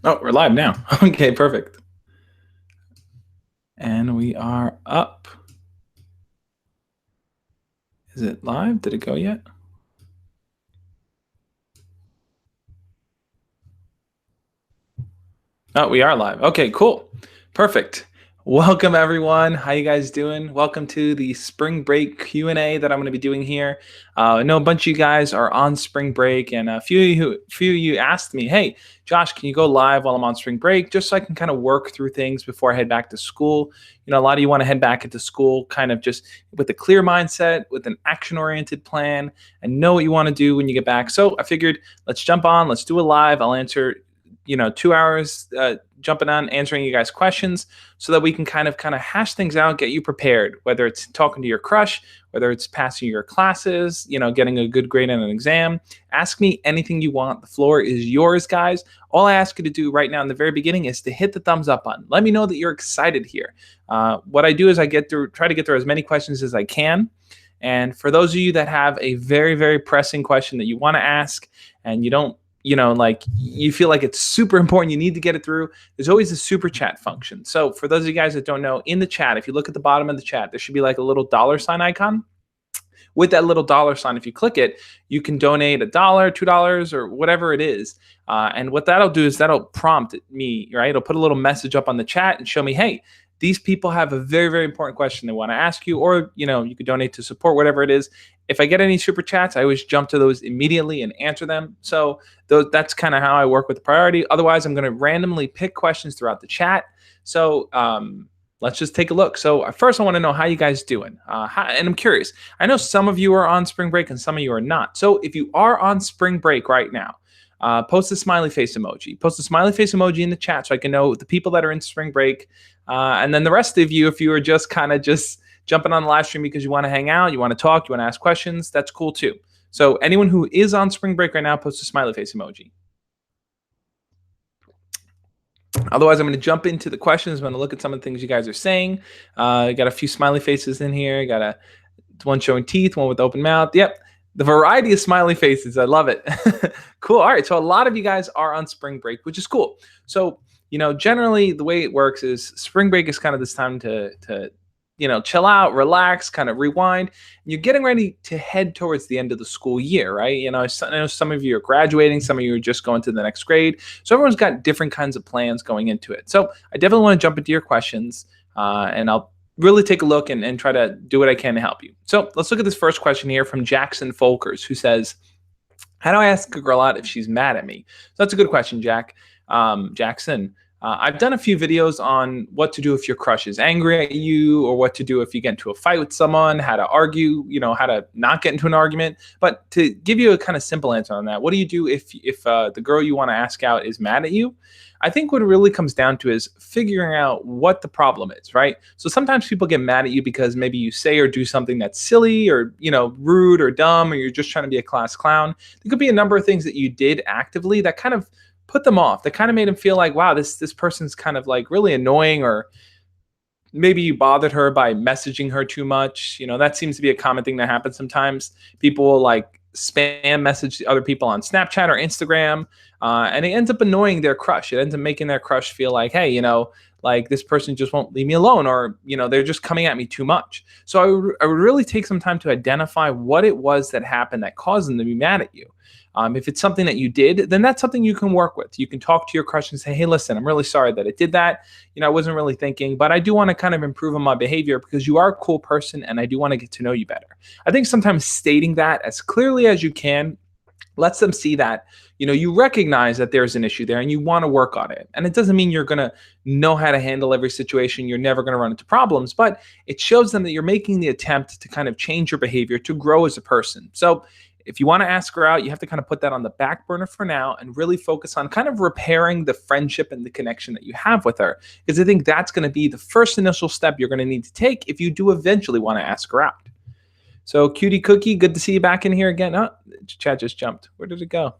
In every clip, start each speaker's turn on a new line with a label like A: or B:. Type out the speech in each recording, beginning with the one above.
A: Oh, we're live now. Okay, perfect. And we are up. Is it live? Did it go yet? Oh, we are live. Okay, cool. Perfect. Welcome everyone. How you guys doing? Welcome to the spring break Q&A that I'm going to be doing here. I know a bunch of you guys are on spring break, and a few of you asked me, "Hey, Josh, can you go live while I'm on spring break just so I can kind of work through things before I head back to school?" A lot of you want to head back into school kind of just with a clear mindset, with an action-oriented plan, and know what you want to do when you get back. So, I figured let's jump on, let's do a live. I'll answer 2 hours jumping on answering you guys questions so that we can kind of hash things out, get you prepared, whether it's talking to your crush, whether it's passing your classes, getting a good grade on an exam. Ask me anything you want. The floor is yours, guys. All I ask you to do right now in the very beginning is to hit the thumbs up button. Let me know that you're excited here. What I do is try to get through as many questions as I can. And for those of you that have a very, very pressing question that you want to ask and you don't, like you feel like it's super important, you need to get it through, there's always a super chat function. So for those of you guys that don't know, in the chat, if you look at the bottom of the chat, there should be like a little dollar sign icon. With that little dollar sign, if you click it, you can donate $1, $2, or whatever it is. And what that'll do is that'll prompt me, right? It'll put a little message up on the chat and show me, hey, these people have a very, very important question they want to ask you, or you could donate to support, whatever it is. If I get any super chats, I always jump to those immediately and answer them. So that's kind of how I work with the priority. Otherwise, I'm going to randomly pick questions throughout the chat. So let's just take a look. So first, I want to know how you guys doing, and I'm curious. I know some of you are on spring break and some of you are not. So if you are on spring break right now, post a smiley face emoji. Post a smiley face emoji in the chat so I can know the people that are in spring break. And then the rest of you, if you are just kind of just jumping on the live stream because you want to hang out, you want to talk, you want to ask questions, that's cool too. So anyone who is on spring break right now, post a smiley face emoji. Otherwise, I'm going to jump into the questions. I'm going to look at some of the things you guys are saying. Got a few smiley faces in here. Got one showing teeth, one with open mouth. Yep. The variety of smiley faces. I love it. Cool. All right. So a lot of you guys are on spring break, which is cool. So, generally the way it works is spring break is kind of this time to chill out, relax, kind of rewind. And you're getting ready to head towards the end of the school year, right? I know some of you are graduating, some of you are just going to the next grade. So everyone's got different kinds of plans going into it. So I definitely want to jump into your questions, and I'll really take a look and try to do what I can to help you. So let's look at this first question here from Jackson Folkers, who says, how do I ask a girl out if she's mad at me? So that's a good question, Jackson. I've done a few videos on what to do if your crush is angry at you, or what to do if you get into a fight with someone, how to argue, how to not get into an argument. But to give you a kind of simple answer on that, what do you do if the girl you want to ask out is mad at you? I think what it really comes down to is figuring out what the problem is, right? So sometimes people get mad at you because maybe you say or do something that's silly or, rude or dumb, or you're just trying to be a class clown. There could be a number of things that you did actively that kind of put them off. That kind of made them feel like, wow, this person's kind of like really annoying, or maybe you bothered her by messaging her too much. That seems to be a common thing that happens sometimes. People will like spam message other people on Snapchat or Instagram, and it ends up annoying their crush. It ends up making their crush feel like, hey, like this person just won't leave me alone, or they're just coming at me too much. So I would really take some time to identify what it was that happened that caused them to be mad at you. If it's something that you did, then that's something you can work with. You can talk to your crush and say, hey, listen, I'm really sorry that I did that. I wasn't really thinking, but I do want to kind of improve on my behavior because you are a cool person and I do want to get to know you better. I think sometimes stating that as clearly as you can lets them see that, you recognize that there's an issue there and you want to work on it. And it doesn't mean you're going to know how to handle every situation. You're never going to run into problems, but it shows them that you're making the attempt to kind of change your behavior to grow as a person. So if you want to ask her out, you have to kind of put that on the back burner for now and really focus on kind of repairing the friendship and the connection that you have with her. Because I think that's going to be the first initial step you're going to need to take if you do eventually want to ask her out. So Cutie Cookie, good to see you back in here again. Oh, chat just jumped. Where did it go?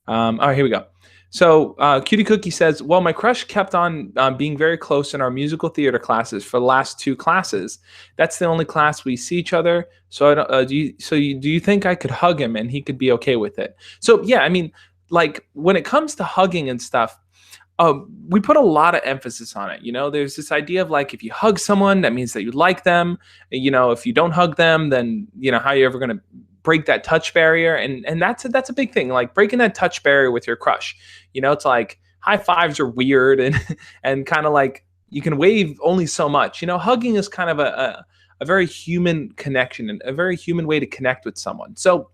A: All right, here we go. So Cutie Cookie says, well, my crush kept on being very close in our musical theater classes for the last 2 classes. That's the only class we see each other. So do you think I could hug him and he could be okay with it? So yeah, I mean, like when it comes to hugging and stuff, we put a lot of emphasis on it. There's this idea of like, if you hug someone, that means that you like them. If you don't hug them, then how are you ever going to break that touch barrier? And that's a big thing, like breaking that touch barrier with your crush. It's like high fives are weird, and and kind of like you can wave only so much. Hugging is kind of a very human connection and a very human way to connect with someone. So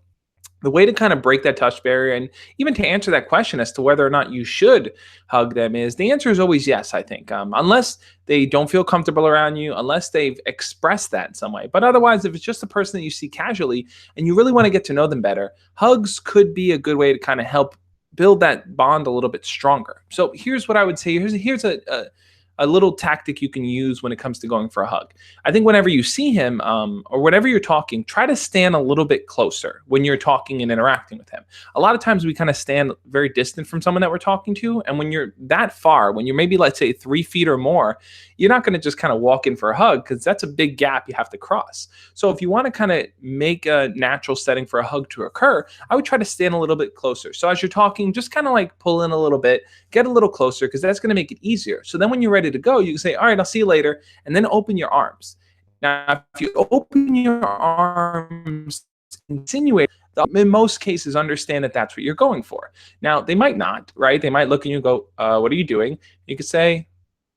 A: the way to kind of break that touch barrier, and even to answer that question as to whether or not you should hug them, is the answer is always yes, I think. Unless they don't feel comfortable around you, unless they've expressed that in some way. But otherwise, if it's just a person that you see casually and you really want to get to know them better, hugs could be a good way to kind of help build that bond a little bit stronger. So here's what I would say. Here's a little tactic you can use when it comes to going for a hug. I think whenever you see him, or whenever you're talking, try to stand a little bit closer when you're talking and interacting with him. A lot of times we kind of stand very distant from someone that we're talking to. And when you're that far, when you're maybe, let's say, 3 feet or more, you're not going to just kind of walk in for a hug, because that's a big gap you have to cross. So if you want to kind of make a natural setting for a hug to occur, I would try to stand a little bit closer. So as you're talking, just kind of like pull in a little bit, get a little closer, because that's going to make it easier. So then when you're ready to go, you can say, all right, I'll see you later, and then open your arms. Now, if you open your arms, insinuate, in most cases, understand that that's what you're going for. Now, they might not, right? They might look at you and go, what are you doing? You could say,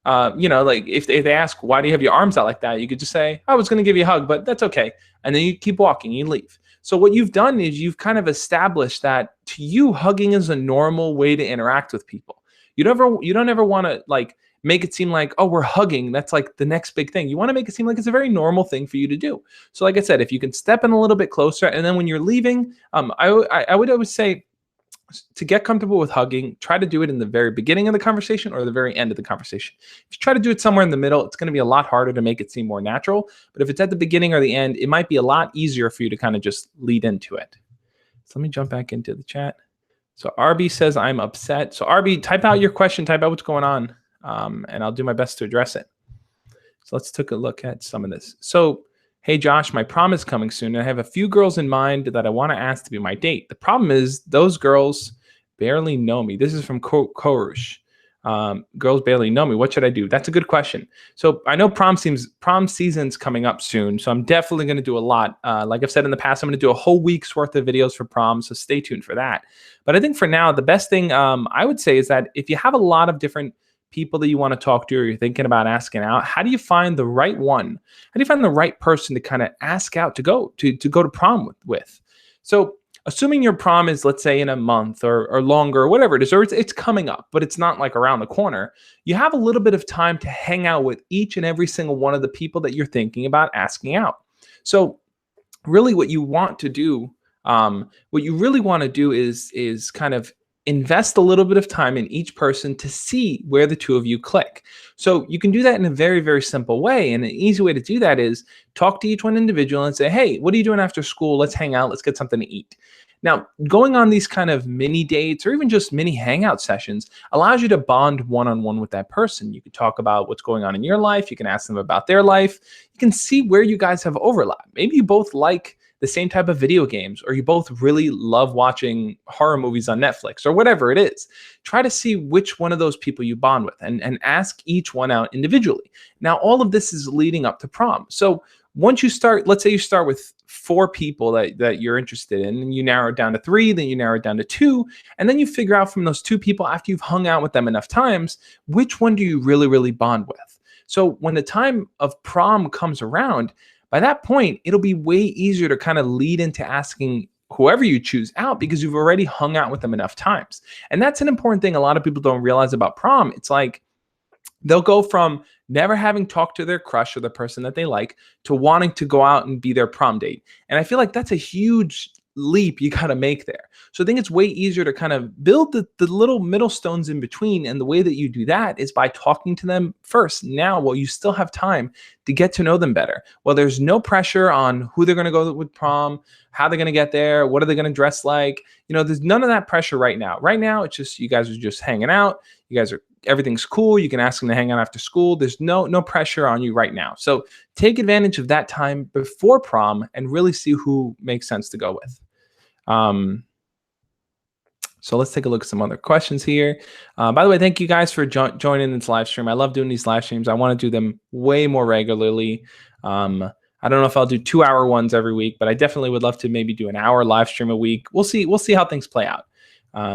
A: like if they ask, why do you have your arms out like that? You could just say, I was going to give you a hug, but that's okay. And then you keep walking, you leave. So what you've done is you've kind of established that to you, hugging is a normal way to interact with people. You don't ever want to like make it seem like, oh, we're hugging, that's like the next big thing. You want to make it seem like it's a very normal thing for you to do. So like I said, if you can step in a little bit closer, and then when you're leaving, I would always say, to get comfortable with hugging, try to do it in the very beginning of the conversation or the very end of the conversation. If you try to do it somewhere in the middle, it's going to be a lot harder to make it seem more natural. But if it's at the beginning or the end, it might be a lot easier for you to kind of just lead into it. So let me jump back into the chat. So RB says, I'm upset. So RB, type out your question, type out what's going on, and I'll do my best to address it. So let's take a look at some of this. So, hey, Josh, my prom is coming soon, and I have a few girls in mind that I want to ask to be my date. The problem is those girls barely know me. This is from Korush. Girls barely know me. What should I do? That's a good question. So I know prom season's coming up soon, so I'm definitely going to do a lot. Like I've said in the past, I'm going to do a whole week's worth of videos for prom, so stay tuned for that. But I think for now, the best thing I would say is that if you have a lot of different people that you want to talk to, or you're thinking about asking out, how do you find the right one? How do you find the right person to kind of ask out to go to prom with? So assuming your prom is, let's say, in a month or longer, or whatever it is, or it's coming up, but it's not like around the corner, you have a little bit of time to hang out with each and every single one of the people that you're thinking about asking out. So really what you want to do, is kind of invest a little bit of time in each person to see where the two of you click. So you can do that in a very, very simple way. And an easy way to do that is talk to each one individual and say, hey, what are you doing after school? Let's hang out. Let's get something to eat. Now, going on these kind of mini dates or even just mini hangout sessions allows you to bond one-on-one with that person. You can talk about what's going on in your life. You can ask them about their life. You can see where you guys have overlap. Maybe you both like the same type of video games, or you both really love watching horror movies on Netflix, or whatever it is. Try to see which one of those people you bond with, and ask each one out individually. Now, all of this is leading up to prom. So once you start, let's say you start with 4 people that you're interested in, and you narrow it down to 3, then you narrow it down to 2, and then you figure out from those 2 people, after you've hung out with them enough times, which one do you really, really bond with? So when the time of prom comes around, by that point, it'll be way easier to kind of lead into asking whoever you choose out, because you've already hung out with them enough times. And that's an important thing a lot of people don't realize about prom. It's like they'll go from never having talked to their crush or the person that they like to wanting to go out and be their prom date. And I feel like that's a huge leap you got to make there. So I think it's way easier to kind of build the little middle stones in between. And the way that you do that is by talking to them first now, while you still have time to get to know them better. Well, there's no pressure on who they're going to go with prom, how they're going to get there, what are they going to dress like. There's none of that pressure right now. Right now, it's just you guys are just hanging out. Everything's cool. You can ask them to hang out after school. There's no pressure on you right now. So take advantage of that time before prom and really see who makes sense to go with. So let's take a look at some other questions here. By the way, thank you guys for joining this live stream. I love doing these live streams. I want to do them way more regularly. I don't know if I'll do 2-hour ones every week, but I definitely would love to maybe do an hour live stream a week. We'll see. We'll see how things play out.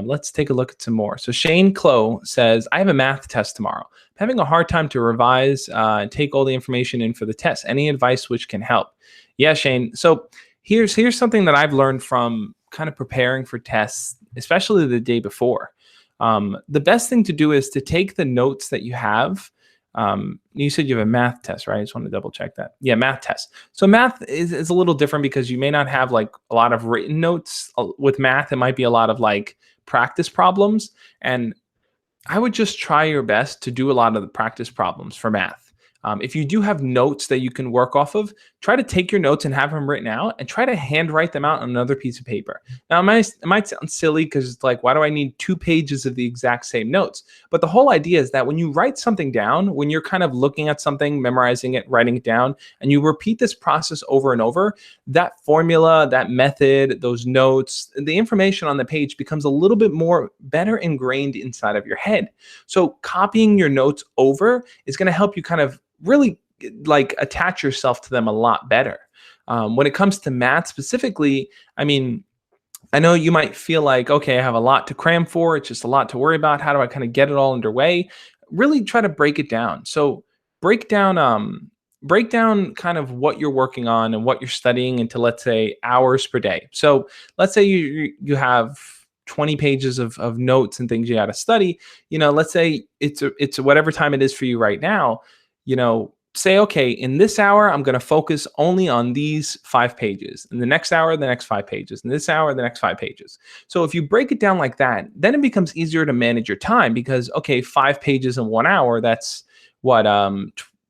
A: Let's take a look at some more. So Shane Clow says, I have a math test tomorrow. I'm having a hard time to revise and take all the information in for the test. Any advice which can help? Yeah, Shane. So here's something that I've learned from kind of preparing for tests, especially the day before. The best thing to do is to take the notes that you have. You said you have a math test, right? I just want to double check that. Yeah, math test. So math is a little different because you may not have like a lot of written notes with math. It might be a lot of like practice problems. And I would just try your best to do a lot of the practice problems for math. If you do have notes that you can work off of, try to take your notes and have them written out and try to handwrite them out on another piece of paper. Now, it might sound silly because it's like, why do I need 2 pages of the exact same notes? But the whole idea is that when you write something down, when you're kind of looking at something, memorizing it, writing it down, and you repeat this process over and over, that formula, that method, those notes, the information on the page becomes a little bit more better ingrained inside of your head. So copying your notes over is going to help you kind of really like attach yourself to them a lot better. When it comes to math specifically, I mean, I know you might feel like, okay, I have a lot to cram for. It's just a lot to worry about. How do I kind of get it all underway? Really try to break it down. So break down kind of what you're working on and what you're studying into, let's say, hours per day. So let's say you have 20 pages of notes and things you got to study. Let's say it's whatever time it is for you right now. Say, okay, in this hour, I'm going to focus only on these 5 pages. In the next hour, the next 5 pages. In this hour, the next 5 pages. So if you break it down like that, then it becomes easier to manage your time because, okay, 5 pages in 1 hour, that's what,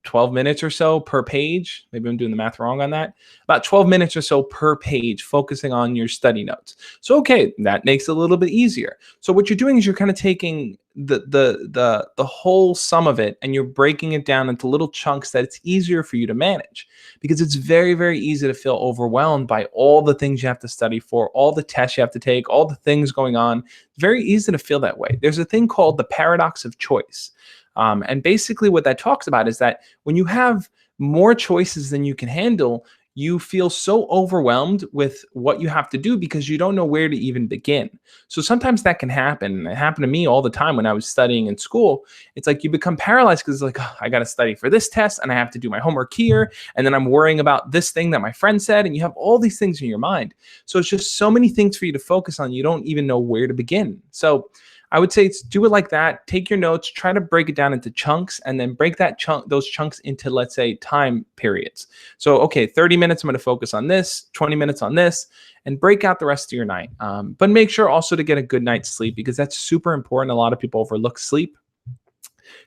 A: 12 minutes or so per page. Maybe I'm doing the math wrong on that. About 12 minutes or so per page, focusing on your study notes. So, okay, that makes it a little bit easier. So what you're doing is you're kind of taking the whole sum of it and you're breaking it down into little chunks that it's easier for you to manage, because it's very, very easy to feel overwhelmed by all the things you have to study for, all the tests you have to take, all the things going on. It's very easy to feel that way. There's a thing called the paradox of choice. And basically what that talks about is that when you have more choices than you can handle, you feel so overwhelmed with what you have to do because you don't know where to even begin. So sometimes that can happen. It happened to me all the time when I was studying in school. It's like you become paralyzed because it's like, oh, I got to study for this test and I have to do my homework here. And then I'm worrying about this thing that my friend said. And you have all these things in your mind. So it's just so many things for you to focus on. You don't even know where to begin. So I would say do it like that. Take your notes, try to break it down into chunks, and then break those chunks into, let's say, time periods. So, okay, 30 minutes, I'm going to focus on this, 20 minutes on this, and break out the rest of your night. But make sure also to get a good night's sleep, because that's super important. A lot of people overlook sleep.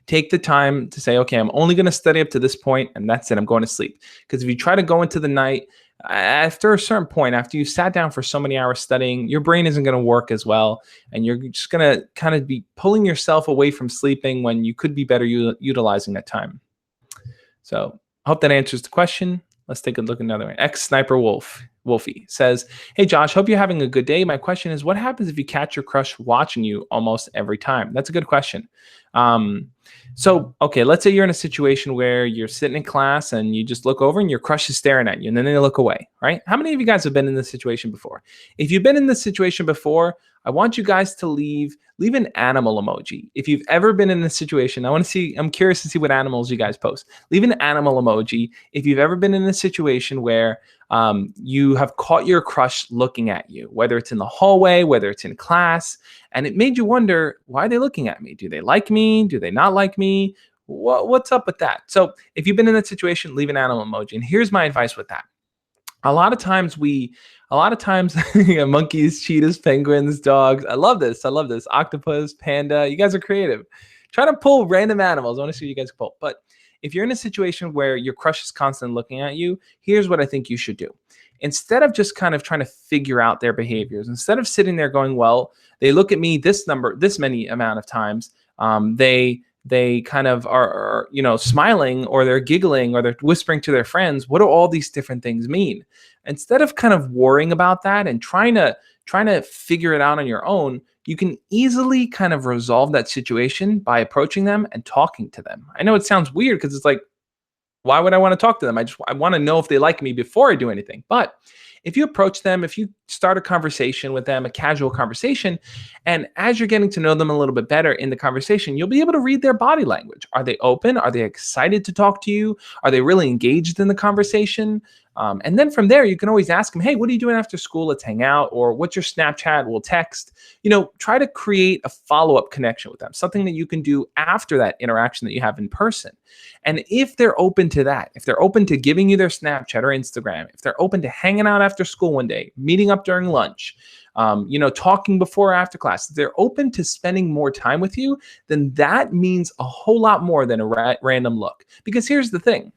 A: Take the time to say, okay, I'm only going to study up to this point, and that's it. I'm going to sleep. Because if you try to go into the night, after a certain point, after you sat down for so many hours studying, your brain isn't going to work as well. And you're just going to kind of be pulling yourself away from sleeping when you could be better utilizing that time. So I hope that answers the question. Let's take a look at another one. Ex-Sniper Wolfie says, hey, Josh, hope you're having a good day. My question is, what happens if you catch your crush watching you almost every time? That's a good question. So, okay, let's say you're in a situation where you're sitting in class and you just look over and your crush is staring at you and then they look away, right? How many of you guys have been in this situation before? If you've been in this situation before, I want you guys to leave an animal emoji. If you've ever been in this situation, I'm curious to see what animals you guys post. Leave an animal emoji if you've ever been in a situation where you have caught your crush looking at you, whether it's in the hallway, whether it's in class, and it made you wonder, why are they looking at me? Do they like me? Do they not like me? What's up with that? So if you've been in that situation, leave an animal emoji. And here's my advice with that. A lot of times monkeys, cheetahs, penguins, dogs. I love this. Octopus, panda. You guys are creative. Try to pull random animals. I want to see what you guys can pull. But if you're in a situation where your crush is constantly looking at you, here's what I think you should do. Instead of just kind of trying to figure out their behaviors, instead of sitting there going, well, they look at me this many amount of times, they kind of are smiling, or they're giggling, or they're whispering to their friends. What do all these different things mean? Instead of kind of worrying about that and trying to trying to figure it out on your own, you can easily kind of resolve that situation by approaching them and talking to them. I know it sounds weird because it's like, why would I want to talk to them? I want to know if they like me before I do anything. But if you approach them, if you start a conversation with them, a casual conversation, and as you're getting to know them a little bit better in the conversation, you'll be able to read their body language. Are they open? Are they excited to talk to you? Are they really engaged in the conversation? And then from there, you can always ask them, hey, what are you doing after school? Let's hang out. Or what's your Snapchat? We'll text. Try to create a follow-up connection with them, something that you can do after that interaction that you have in person. And if they're open to that, if they're open to giving you their Snapchat or Instagram, if they're open to hanging out after school one day, meeting up during lunch, talking before or after class, if they're open to spending more time with you, then that means a whole lot more than a random look. Because here's the thing.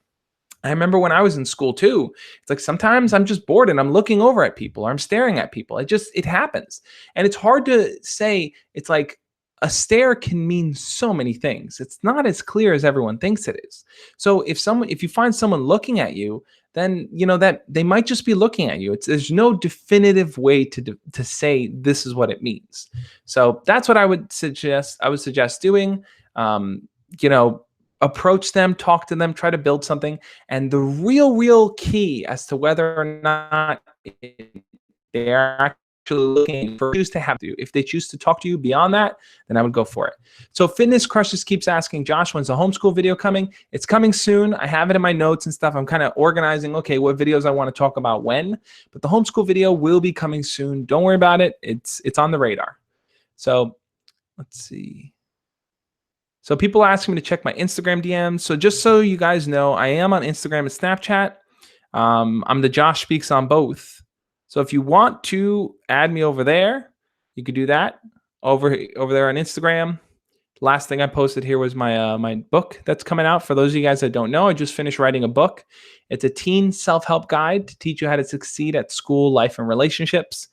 A: I remember when I was in school too, it's like sometimes I'm just bored and I'm looking over at people or I'm staring at people. It happens. And it's hard to say. It's like a stare can mean so many things. It's not as clear as everyone thinks it is. So if you find someone looking at you, then that they might just be looking at you. There's no definitive way to say this is what it means. So that's what I would suggest. I would suggest doing. Approach them, talk to them, try to build something. And the real key as to whether or not they are actually looking for choose to have to. If they choose to talk to you beyond that, then I would go for it. So Fitness Crushes keeps asking, Josh, when's the homeschool video coming? It's coming soon. I have it in my notes and stuff. I'm kind of organizing, okay, what videos I want to talk about when. But the homeschool video will be coming soon. Don't worry about it. It's on the radar. So let's see. So people are asking me to check my Instagram DMs. So just so you guys know, I am on Instagram and Snapchat. I'm the Josh Speaks on both. So if you want to add me over there, you could do that over there on Instagram. Last thing I posted here was my my book that's coming out. For those of you guys that don't know, I just finished writing a book. It's a teen self-help guide to teach you how to succeed at school, life, and relationships.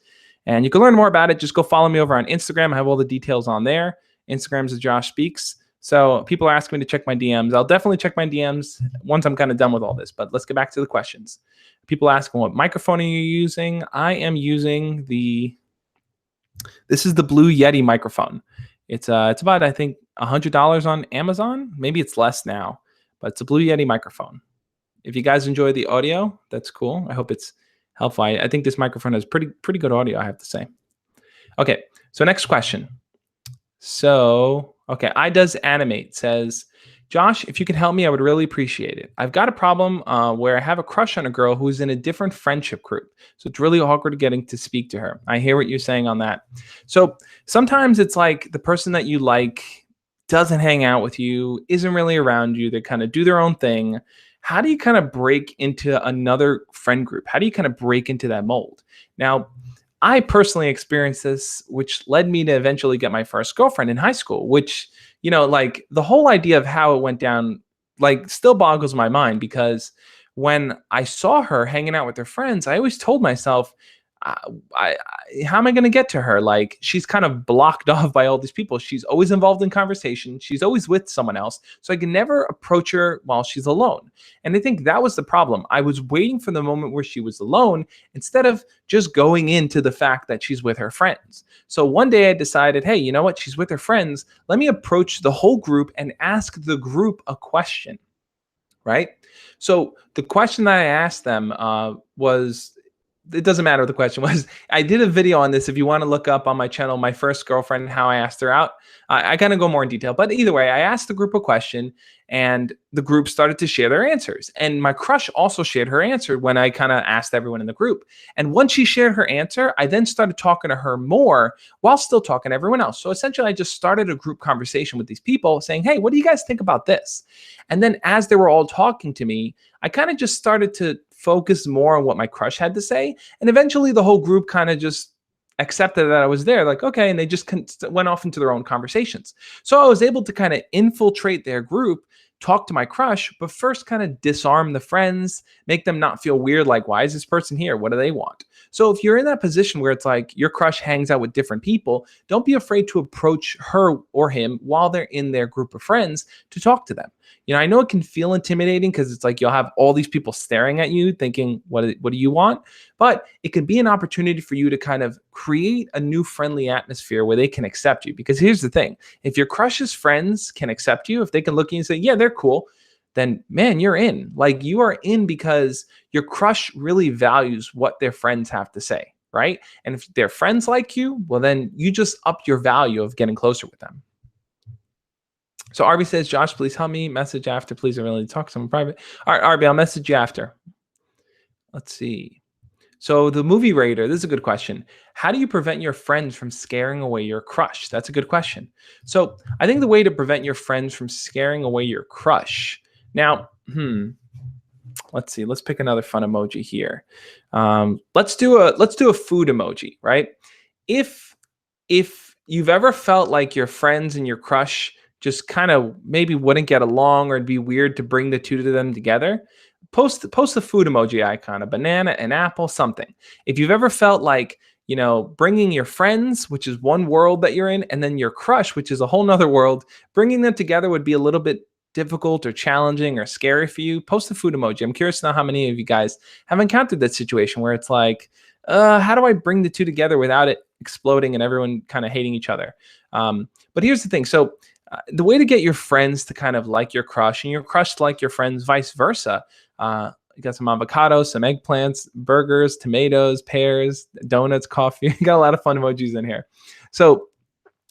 A: And you can learn more about it. Just go follow me over on Instagram. I have all the details on there. Instagram's the Josh Speaks. So people are asking me to check my DMs. I'll definitely check my DMs once I'm kind of done with all this. But let's get back to the questions. People asking, what microphone are you using? I am using this is the Blue Yeti microphone. It's about, I think, $100 on Amazon. Maybe it's less now, but it's a Blue Yeti microphone. If you guys enjoy the audio, that's cool. I hope it's helpful. I think this microphone has pretty good audio, I have to say. Okay, so next question. So, okay, iDoesAnimate says, Josh, if you could help me, I would really appreciate it. I've got a problem where I have a crush on a girl who's in a different friendship group. So it's really awkward getting to speak to her. I hear what you're saying on that. So sometimes it's like the person that you like doesn't hang out with you, isn't really around you. They kind of do their own thing. How do you kind of break into another friend group? How do you kind of break into that mold? Now, I personally experienced this, which led me to eventually get my first girlfriend in high school, which, like the whole idea of how it went down, like still boggles my mind, because when I saw her hanging out with her friends, I always told myself, how am I going to get to her? Like, she's kind of blocked off by all these people. She's always involved in conversation. She's always with someone else. So I can never approach her while she's alone. And I think that was the problem. I was waiting for the moment where she was alone instead of just going into the fact that she's with her friends. So one day I decided, hey, you know what? She's with her friends. Let me approach the whole group and ask the group a question, right? So the question that I asked them was, it doesn't matter what the question was. I did a video on this. If you want to look up on my channel, my first girlfriend, how I asked her out. I kind of go more in detail. But either way, I asked the group a question and the group started to share their answers. And my crush also shared her answer when I kind of asked everyone in the group. And once she shared her answer, I then started talking to her more while still talking to everyone else. So essentially, I just started a group conversation with these people saying, hey, what do you guys think about this? And then as they were all talking to me, I kind of just started to focus more on what my crush had to say. And eventually the whole group kind of just accepted that I was there, like, okay. And they just went off into their own conversations. So I was able to kind of infiltrate their group, talk to my crush, but first kind of disarm the friends, make them not feel weird. Like, why is this person here? What do they want? So if you're in that position where it's like your crush hangs out with different people, don't be afraid to approach her or him while they're in their group of friends to talk to them. I know it can feel intimidating because it's like you'll have all these people staring at you thinking, what do you want? But it could be an opportunity for you to kind of create a new friendly atmosphere where they can accept you. Because here's the thing, if your crush's friends can accept you, if they can look at you and say, yeah, they're cool, then man, you're in. Like, you are in because your crush really values what their friends have to say, right? And if their friends like you, well, then you just up your value of getting closer with them. So Arby says, Josh, please help me. Message after, please. I really need to talk to someone private. All right, Arby, I'll message you after. Let's see. So the movie Raider, this is a good question. How do you prevent your friends from scaring away your crush? That's a good question. So I think the way to prevent your friends from scaring away your crush. Now, let's see. Let's pick another fun emoji here. Let's do a food emoji, right? If you've ever felt like your friends and your crush just kind of maybe wouldn't get along, or it'd be weird to bring the two of them together, post the food emoji icon, a banana, an apple, something. If you've ever felt like, bringing your friends, which is one world that you're in, and then your crush, which is a whole nother world, bringing them together would be a little bit difficult or challenging or scary for you, post the food emoji. I'm curious to know how many of you guys have encountered that situation where it's like, how do I bring the two together without it exploding and everyone kind of hating each other? But here's the thing. So the way to get your friends to kind of like your crush and your crush to like your friends, vice versa. You got some avocados, some eggplants, burgers, tomatoes, pears, donuts, coffee. You got a lot of fun emojis in here. So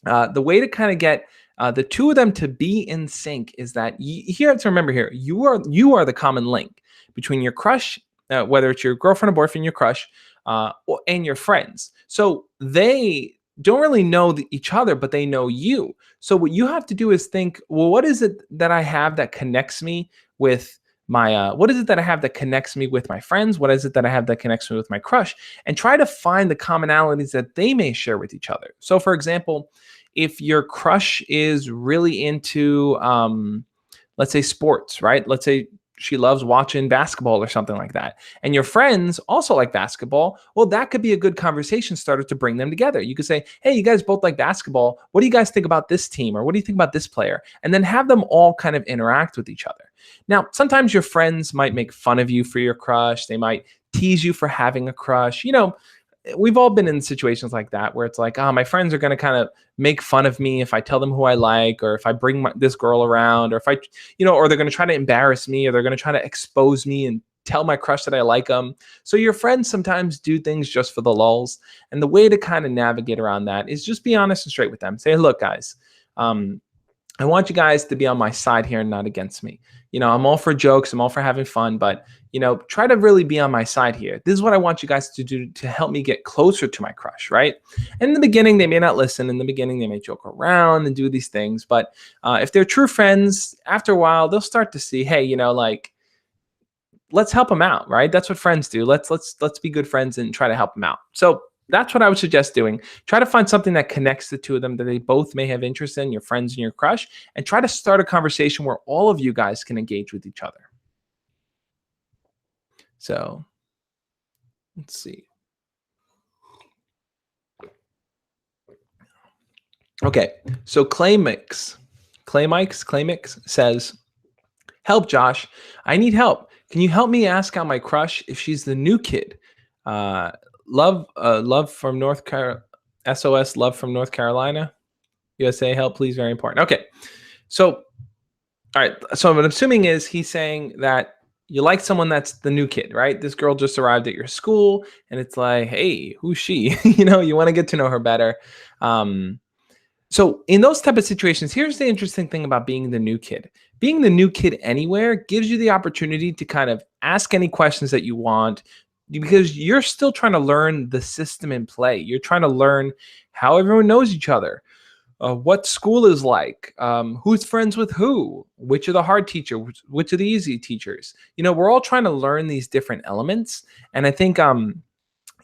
A: the way to kind of get the two of them to be in sync is that you have to remember here, you are the common link between your crush, whether it's your girlfriend or boyfriend, your crush, and your friends. So they don't really know each other, but they know you. So what you have to do is think, well, what is it that I have that connects me with my, what is it that I have that connects me with my friends? What is it that I have that connects me with my crush? And try to find the commonalities that they may share with each other. So for example, if your crush is really into, let's say sports, right? Let's say she loves watching basketball or something like that, and your friends also like basketball, well, that could be a good conversation starter to bring them together. You could say, hey, you guys both like basketball. What do you guys think about this team? Or what do you think about this player? And then have them all kind of interact with each other. Now, sometimes your friends might make fun of you for your crush. They might tease you for having a crush. We've all been in situations like that where it's like, my friends are going to kind of make fun of me if I tell them who I like, or if I bring this girl around, or if I, or they're going to try to embarrass me, or they're going to try to expose me and tell my crush that I like them. So your friends sometimes do things just for the lulz. And the way to kind of navigate around that is just be honest and straight with them. Say, look, guys, I want you guys to be on my side here and not against me. I'm all for jokes. I'm all for having fun, but, try to really be on my side here. This is what I want you guys to do to help me get closer to my crush, right? And in the beginning, they may not listen. In the beginning, they may joke around and do these things. But if they're true friends, after a while, they'll start to see, hey, let's help them out, right? That's what friends do. Let's be good friends and try to help them out. So that's what I would suggest doing. Try to find something that connects the two of them that they both may have interest in, your friends and your crush, and try to start a conversation where all of you guys can engage with each other. So let's see. Okay, so Claymix says, help, Josh. I need help. Can you help me ask out my crush if she's the new kid? Love from North Carolina. SOS, love from North Carolina. USA, help, please. Very important. Okay. So, all right. So what I'm assuming is he's saying that you like someone that's the new kid, right? This girl just arrived at your school and it's like, hey, who's she? You want to get to know her better. So in those type of situations, here's the interesting thing about being the new kid. Being the new kid anywhere gives you the opportunity to kind of ask any questions that you want, because you're still trying to learn the system in play. You're trying to learn how everyone knows each other, what school is like, who's friends with who, which are the hard teachers, which are the easy teachers. We're all trying to learn these different elements. And I think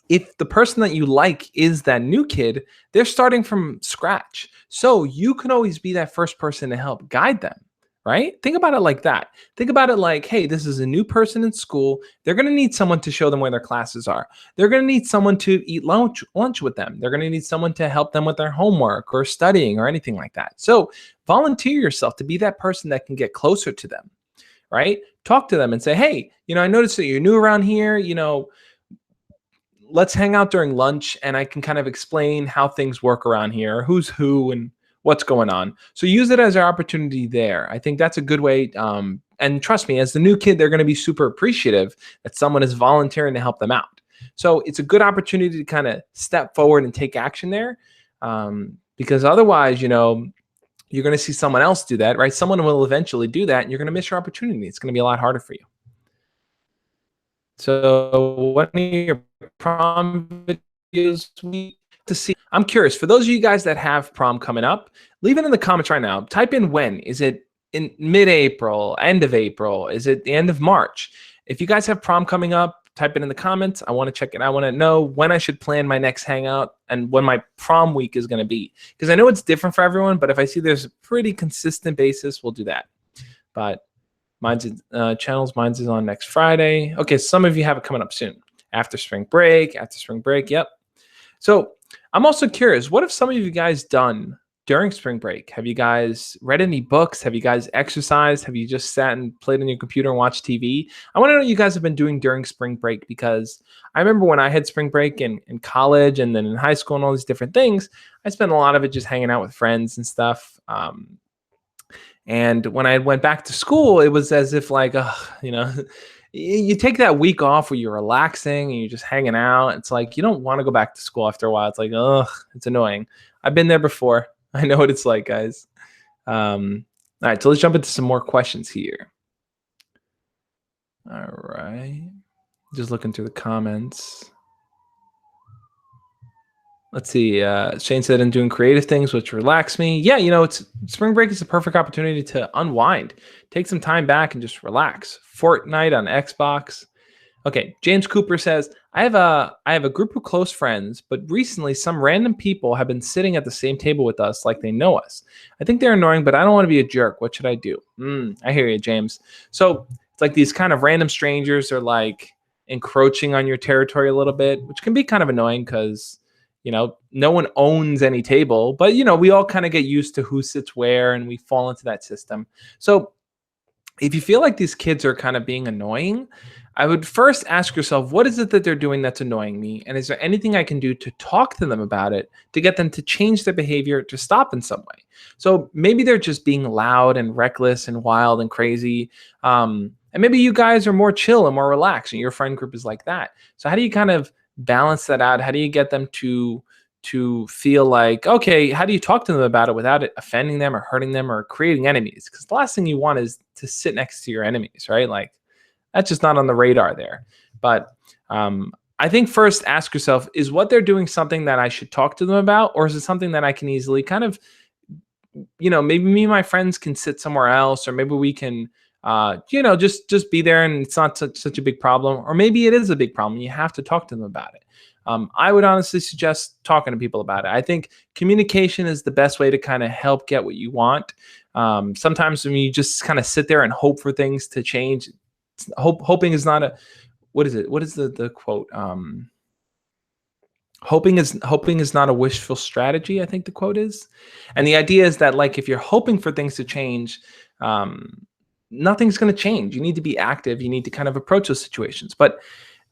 A: if the person that you like is that new kid, they're starting from scratch. So you can always be that first person to help guide them, right? Think about it like that. Think about it like, hey, this is a new person in school. They're going to need someone to show them where their classes are. They're going to need someone to eat lunch with them. They're going to need someone to help them with their homework or studying or anything like that. So volunteer yourself to be that person that can get closer to them, right? Talk to them and say, hey, I noticed that you're new around here. Let's hang out during lunch and I can kind of explain how things work around here, who's who and what's going on. So use it as an opportunity there. I think that's a good way. And trust me, as the new kid, they're going to be super appreciative that someone is volunteering to help them out. So it's a good opportunity to kind of step forward and take action there. Because otherwise, you're going to see someone else do that, right? Someone will eventually do that and you're going to miss your opportunity. It's going to be a lot harder for you. So what are your prom videos to see? I'm curious, for those of you guys that have prom coming up, leave it in the comments right now. Type in when. Is it in mid-April, end of April? Is it the end of March? If you guys have prom coming up, type it in the comments. I want to check it. I want to know when I should plan my next hangout and when my prom week is going to be. Because I know it's different for everyone, but if I see there's a pretty consistent basis, we'll do that. But mine's is on next Friday. Okay, some of you have it coming up soon. After spring break, yep. So I'm also curious, what have some of you guys done during spring break? Have you guys read any books? Have you guys exercised? Have you just sat and played on your computer and watched TV? I want to know what you guys have been doing during spring break, because I remember when I had spring break in college and then in high school and all these different things, I spent a lot of it just hanging out with friends and stuff. And when I went back to school, it was as if like, you take that week off where you're relaxing and you're just hanging out. It's like, you don't want to go back to school after a while. It's like, it's annoying. I've been there before. I know what it's like, guys. All right, so let's jump into some more questions here. All right. Just looking through the comments. Let's see. Shane said, I'm doing creative things, which relax me. Yeah, it's spring break is a perfect opportunity to unwind. Take some time back and just relax. Fortnite on Xbox. Okay, James Cooper says, I have a group of close friends, but recently some random people have been sitting at the same table with us like they know us. I think they're annoying, but I don't want to be a jerk. What should I do? I hear you, James. So it's like these kind of random strangers are like encroaching on your territory a little bit, which can be kind of annoying because no one owns any table, but we all kind of get used to who sits where and we fall into that system. So if you feel like these kids are kind of being annoying, I would first ask yourself, what is it that they're doing that's annoying me? And is there anything I can do to talk to them about it, to get them to change their behavior, to stop in some way? So maybe they're just being loud and reckless and wild and crazy. And maybe you guys are more chill and more relaxed and your friend group is like that. So how do you kind of balance that out? How do you get them to feel like, okay, how do you talk to them about it without it offending them or hurting them or creating enemies? Because the last thing you want is to sit next to your enemies, right? Like that's just not on the radar there. But I think first ask yourself, is what they're doing something that I should talk to them about? Or is it something that I can easily kind of, maybe me and my friends can sit somewhere else, or maybe we can just be there and it's not such a big problem. Or maybe it is a big problem. You have to talk to them about it. I would honestly suggest talking to people about it. I think communication is the best way to kind of help get what you want. Sometimes when you just kind of sit there and hope for things to change, hoping is not a, what is it? What is the quote? Hoping is not a wishful strategy, I think the quote is. And the idea is that like if you're hoping for things to change, nothing's going to change. You need to be active. You need to kind of approach those situations. But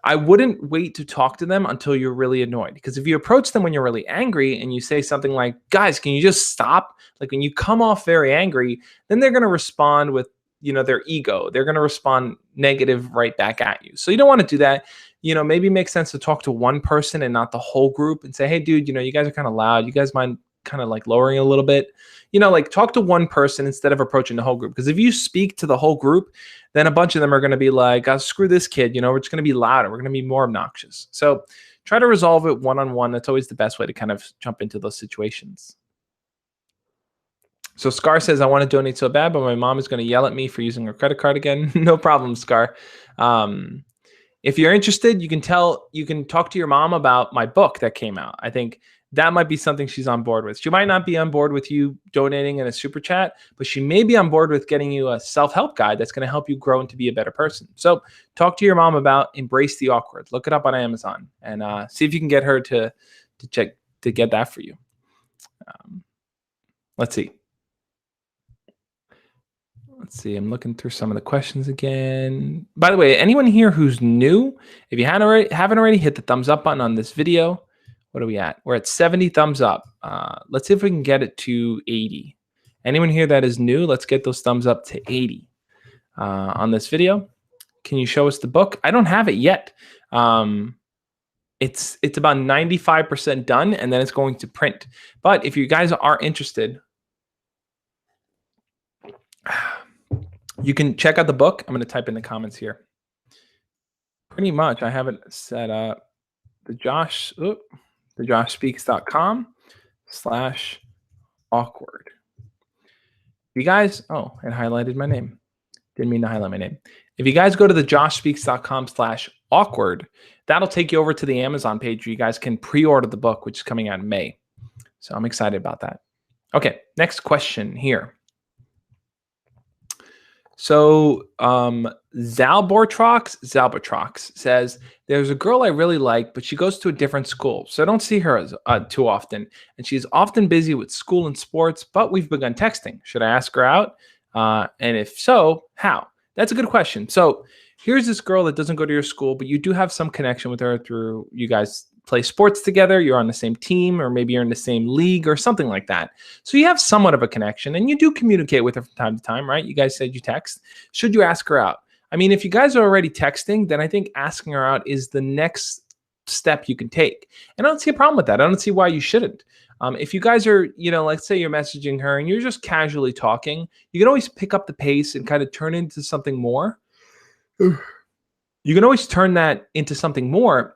A: I wouldn't wait to talk to them until you're really annoyed. Because if you approach them when you're really angry and you say something like, guys, can you just stop? Like when you come off very angry, then they're going to respond with, their ego. They're going to respond negative right back at you. So you don't want to do that. Maybe it makes sense to talk to one person and not the whole group and say, hey, dude, you guys are kind of loud. You guys mind kind of like lowering a little bit? Like talk to one person instead of approaching the whole group. Because if you speak to the whole group, then a bunch of them are going to be like, oh, screw this kid. We're just going to be louder. We're going to be more obnoxious. So try to resolve it one-on-one. That's always the best way to kind of jump into those situations. So Scar says, I want to donate so bad, but my mom is going to yell at me for using her credit card again. No problem, Scar. If you're interested, you can talk to your mom about my book that came out. I think that might be something she's on board with. She might not be on board with you donating in a super chat, but she may be on board with getting you a self-help guide that's going to help you grow and to be a better person. So talk to your mom about Embrace the Awkward. Look it up on Amazon and see if you can get her to get that for you. Let's see. I'm looking through some of the questions again. By the way, anyone here who's new, if you haven't already, hit the thumbs up button on this video. What are we at? We're at 70 thumbs up. Let's see if we can get it to 80. Anyone here that is new, let's get those thumbs up to 80 on this video. Can you show us the book? I don't have it yet. It's about 95% done, and then it's going to print. But if you guys are interested, you can check out the book. I'm going to type in the comments here. Pretty much, I have it set up. thejoshspeaks.com/awkward. You guys, oh, it highlighted my name. Didn't mean to highlight my name. If you guys go to thejoshspeaks.com/awkward, that'll take you over to the Amazon page where you guys can pre-order the book, which is coming out in May. So I'm excited about that. Okay, next question here. So Zalbortrox says, there's a girl I really like, but she goes to a different school, so I don't see her as, too often. And she's often busy with school and sports, but we've begun texting. Should I ask her out? And if so, how? That's a good question. So here's this girl that doesn't go to your school, but you do have some connection with her through you guys play sports together, you're on the same team, or maybe you're in the same league or something like that. So you have somewhat of a connection, and you do communicate with her from time to time, right? You guys said you text. Should you ask her out? I mean, if you guys are already texting, then I think asking her out is the next step you can take. And I don't see a problem with that. I don't see why you shouldn't. If you guys are, let's say you're messaging her and you're just casually talking, you can always pick up the pace and kind of turn into something more. You can always turn that into something more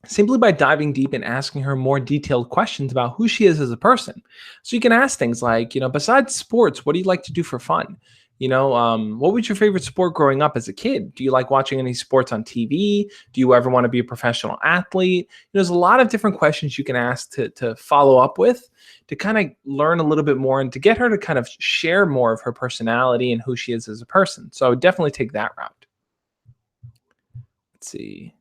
A: simply by diving deep and asking her more detailed questions about who she is as a person. So you can ask things like, besides sports, what do you like to do for fun? What was your favorite sport growing up as a kid? Do you like watching any sports on TV? Do you ever want to be a professional athlete? There's a lot of different questions you can ask to follow up with, to kind of learn a little bit more and to get her to kind of share more of her personality and who she is as a person. So I would definitely take that route. Let's see.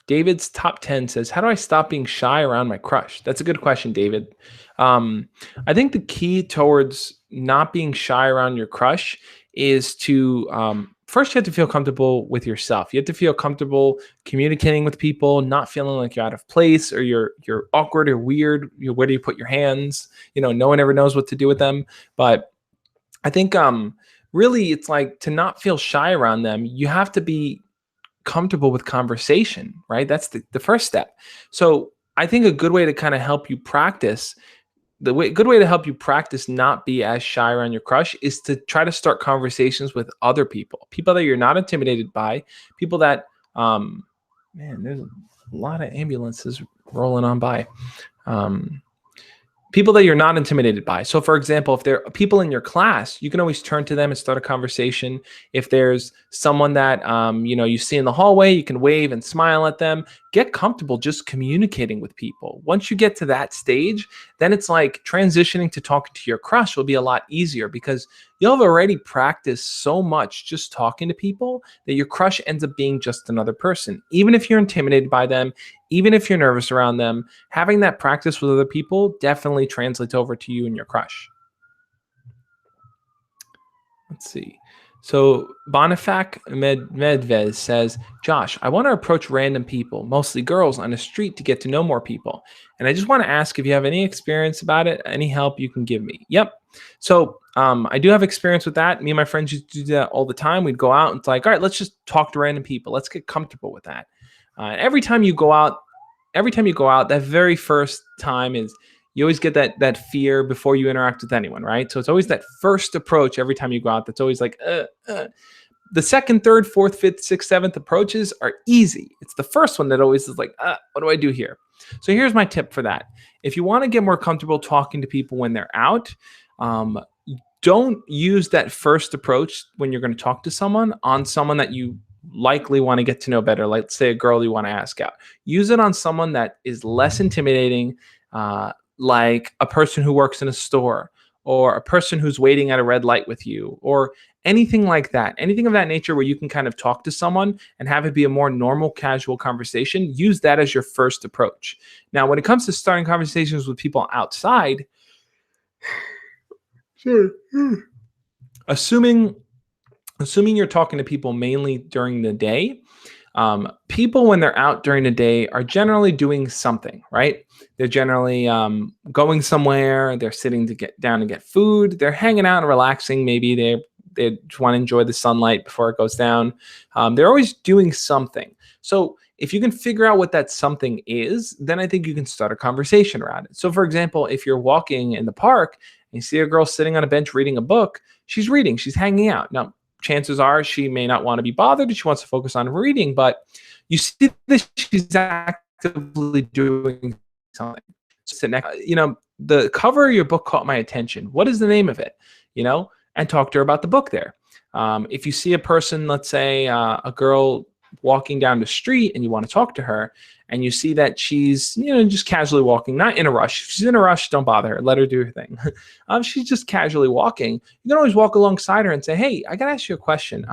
A: David's top 10 says, how do I stop being shy around my crush? That's a good question, David. I think the key towards not being shy around your crush is to, first you have to feel comfortable with yourself. You have to feel comfortable communicating with people, not feeling like you're out of place or you're awkward or weird. Where do you put your hands? No one ever knows what to do with them. But I think really it's like to not feel shy around them, you have to be comfortable with conversation, right? That's the first step. So I think a good way to kind of help you practice, good way to help you practice not be as shy around your crush is to try to start conversations with other people that you're not intimidated by, people that, man, there's a lot of ambulances rolling on by. People that you're not intimidated by. So for example, if there are people in your class, you can always turn to them and start a conversation. If there's someone that, you see in the hallway, you can wave and smile at them. Get comfortable just communicating with people. Once you get to that stage, then it's like transitioning to talking to your crush will be a lot easier because you'll have already practiced so much just talking to people that your crush ends up being just another person. Even if you're intimidated by them, even if you're nervous around them, having that practice with other people definitely translates over to you and your crush. Let's see. So Bonifak Medvez says, Josh, I want to approach random people, mostly girls, on the street to get to know more people. And I just want to ask if you have any experience about it, any help you can give me. Yep. So I do have experience with that. Me and my friends used to do that all the time. We'd go out and it's like, all right, let's just talk to random people. Let's get comfortable with that. Every time you go out, that very first time is you always get that fear before you interact with anyone, right? So it's always that first approach every time you go out that's always like, The second, third, fourth, fifth, sixth, seventh approaches are easy. It's the first one that always is like, what do I do here? So here's my tip for that. If you want to get more comfortable talking to people when they're out, don't use that first approach when you're going to talk to someone on someone that you likely want to get to know better, like say a girl you want to ask out. Use it on someone that is less intimidating, like a person who works in a store, or a person who's waiting at a red light with you, or anything like that. Anything of that nature where you can kind of talk to someone and have it be a more normal, casual conversation. Use that as your first approach. Now, when it comes to starting conversations with people outside, sure. Assuming you're talking to people mainly during the day, people when they're out during the day are generally doing something, right? They're generally going somewhere. They're sitting to get down to get food. They're hanging out and relaxing. Maybe they just want to enjoy the sunlight before it goes down. They're always doing something. So if you can figure out what that something is, then I think you can start a conversation around it. So for example, if you're walking in the park and you see a girl sitting on a bench reading a book, she's reading, she's hanging out. Now, chances are she may not want to be bothered. She wants to focus on reading, but you see that she's actively doing something. The cover of your book caught my attention. What is the name of it? And talk to her about the book there. If you see a person, let's say a girl walking down the street and you want to talk to her and you see that she's, just casually walking, not in a rush. If she's in a rush, don't bother her. Let her do her thing. She's just casually walking. You can always walk alongside her and say, hey, I got to ask you a question.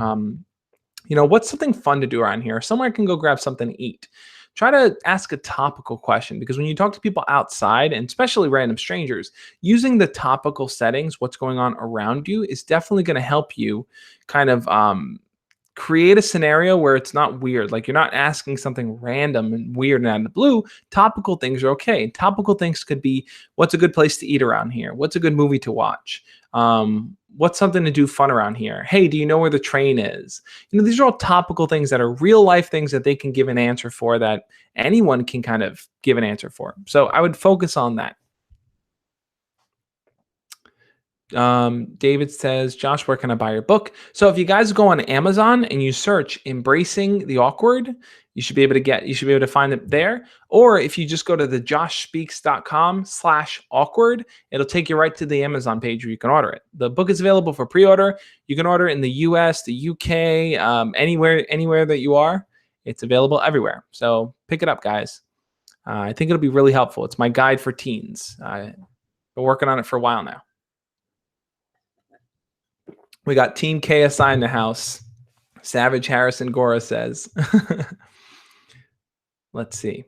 A: What's something fun to do around here? Somewhere I can go grab something to eat. Try to ask a topical question, because when you talk to people outside, and especially random strangers, using the topical settings, what's going on around you, is definitely going to help you kind of create a scenario where it's not weird. Like, you're not asking something random and weird and out of the blue. Topical things are okay. Topical things could be, what's a good place to eat around here? What's a good movie to watch? What's something to do fun around here? Hey, do you know where the train is? These are all topical things that are real life things that they can give an answer for, that anyone can kind of give an answer for. So I would focus on that. David says, Josh, where can I buy your book? So if you guys go on Amazon and you search Embracing the Awkward, you should be able to find it there. Or if you just go to thejoshspeaks.com/awkward, it'll take you right to the Amazon page where you can order it. The book is available for pre-order. You can order it in the US, the UK, anywhere that you are. It's available everywhere. So pick it up, guys. I think it'll be really helpful. It's my guide for teens. I've been working on it for a while now. We got Team KSI in the house. Savage Harrison Gora says. Let's see.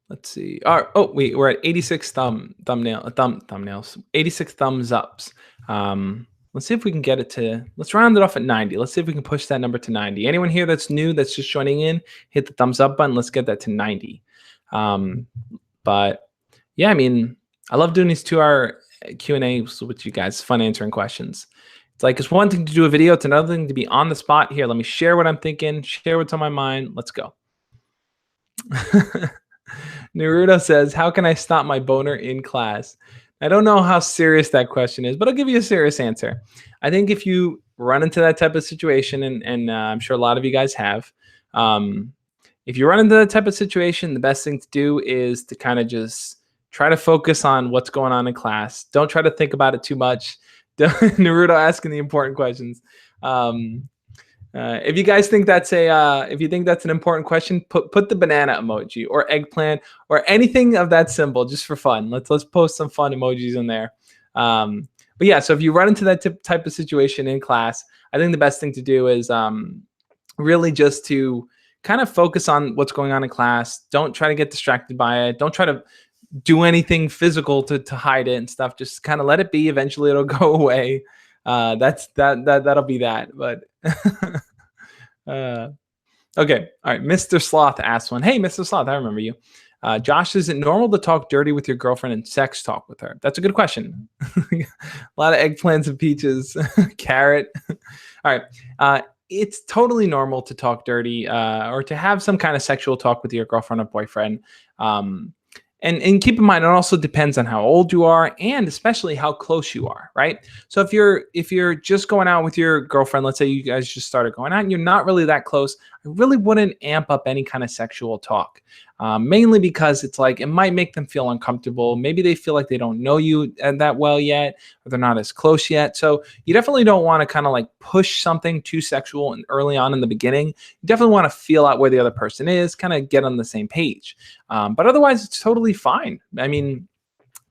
A: We're at 86 thumbnails. 86 thumbs ups. Let's see if we can get it to, let's round it off at 90. Let's see if we can push that number to 90. Anyone here that's new, that's just joining in, hit the thumbs up button. Let's get that to 90. But yeah, I love doing these 2-hour Q&As with you guys. It's fun answering questions. It's one thing to do a video. It's another thing to be on the spot. Here, let me share what I'm thinking, share what's on my mind. Let's go. Naruto says, how can I stop my boner in class? I don't know how serious that question is, but I'll give you a serious answer. I think if you run into that type of situation, and I'm sure a lot of you guys have, if you run into that type of situation, the best thing to do is to kind of just try to focus on what's going on in class. Don't try to think about it too much. Naruto asking the important questions. If you guys think that's if you think that's an important question, put the banana emoji or eggplant or anything of that symbol, just for fun. Let's post some fun emojis in there. But yeah, so if you run into that type of situation in class, I think the best thing to do is really just to kind of focus on what's going on in class. Don't try to get distracted by it. Don't try to do anything physical to hide it and stuff. Just kind of let it be. Eventually it'll go away. That'll be that. But okay. All right. Mr. Sloth asked one. Hey, Mr. Sloth, I remember you. Josh, is it normal to talk dirty with your girlfriend and sex talk with her? That's a good question. A lot of eggplants and peaches, carrot. All right. It's totally normal to talk dirty or to have some kind of sexual talk with your girlfriend or boyfriend. And keep in mind, it also depends on how old you are and especially how close you are, right? So if you're just going out with your girlfriend, let's say you guys just started going out and you're not really that close, I really wouldn't amp up any kind of sexual talk. mainly because it's like it might make them feel uncomfortable. Maybe they feel like they don't know you that well yet, or they're not as close yet. So you definitely don't want to kind of like push something too sexual and early on in the beginning. You definitely want to feel out where the other person is, kind of get on the same page. But otherwise, it's totally fine. I mean,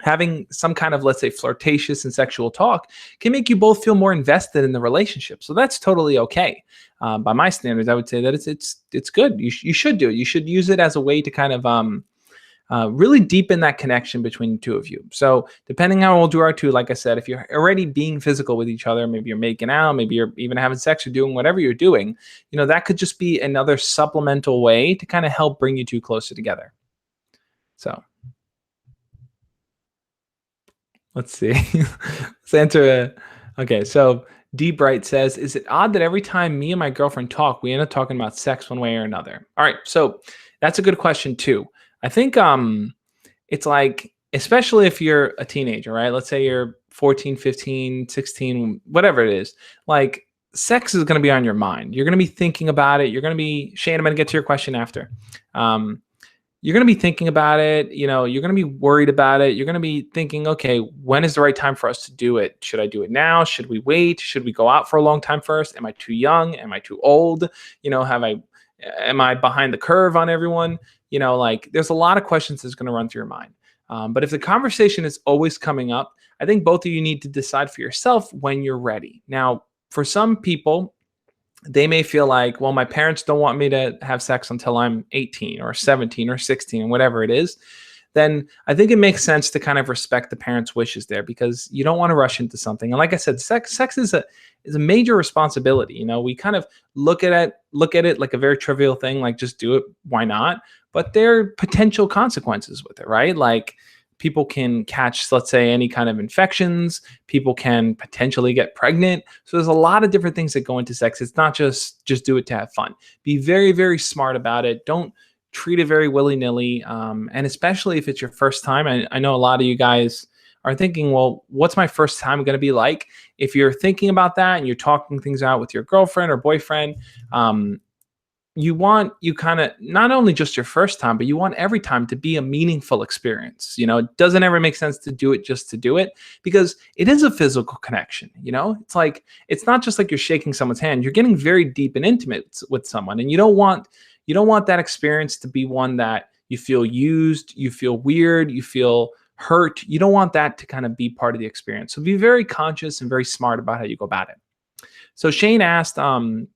A: having some kind of, let's say, flirtatious and sexual talk can make you both feel more invested in the relationship. So that's totally okay. By my standards, I would say that it's good. You should do it. You should use it as a way to kind of really deepen that connection between the two of you. So depending how old you are too, like I said, if you're already being physical with each other, maybe you're making out, maybe you're even having sex or doing whatever you're doing, that could just be another supplemental way to kind of help bring you two closer together. So let's see. Let's answer okay, so D Bright says, is it odd that every time me and my girlfriend talk, we end up talking about sex one way or another? All right, so that's a good question too. I think it's like, especially if you're a teenager, right? Let's say you're 14, 15, 16, whatever it is. Like, sex is going to be on your mind. You're going to be thinking about it. You're going to be, Shane, I'm going to get to your question after. You're going to be thinking about it. You're going to be worried about it. You're going to be thinking, okay, when is the right time for us to do it? Should I do it now? Should we wait? Should we go out for a long time first? Am I too young? Am I too old? Am I behind the curve on everyone? Like, there's a lot of questions that's going to run through your mind. But if the conversation is always coming up, I think both of you need to decide for yourself when you're ready. Now, for some people, they may feel like, well, my parents don't want me to have sex until I'm 18 or 17 or 16 and whatever it is. Then I think it makes sense to kind of respect the parents' wishes there, because you don't want to rush into something. And like I said, sex is a major responsibility. We kind of look at it like a very trivial thing, like just do it, why not? But there are potential consequences with it, right? Like, people can catch, let's say, any kind of infections. People can potentially get pregnant. So there's a lot of different things that go into sex. It's not just do it to have fun. Be very, very smart about it. Don't treat it very willy-nilly. And especially if it's your first time. I know a lot of you guys are thinking, well, what's my first time going to be like? If you're thinking about that and you're talking things out with your girlfriend or boyfriend, you kind of, not only just your first time, but you want every time to be a meaningful experience. It doesn't ever make sense to do it just to do it, because it is a physical connection. It's like, it's not just like you're shaking someone's hand. You're getting very deep and intimate with someone, and you don't want that experience to be one that you feel used, you feel weird, you feel hurt. You don't want that to kind of be part of the experience. So be very conscious and very smart about how you go about it. So Shane asked, where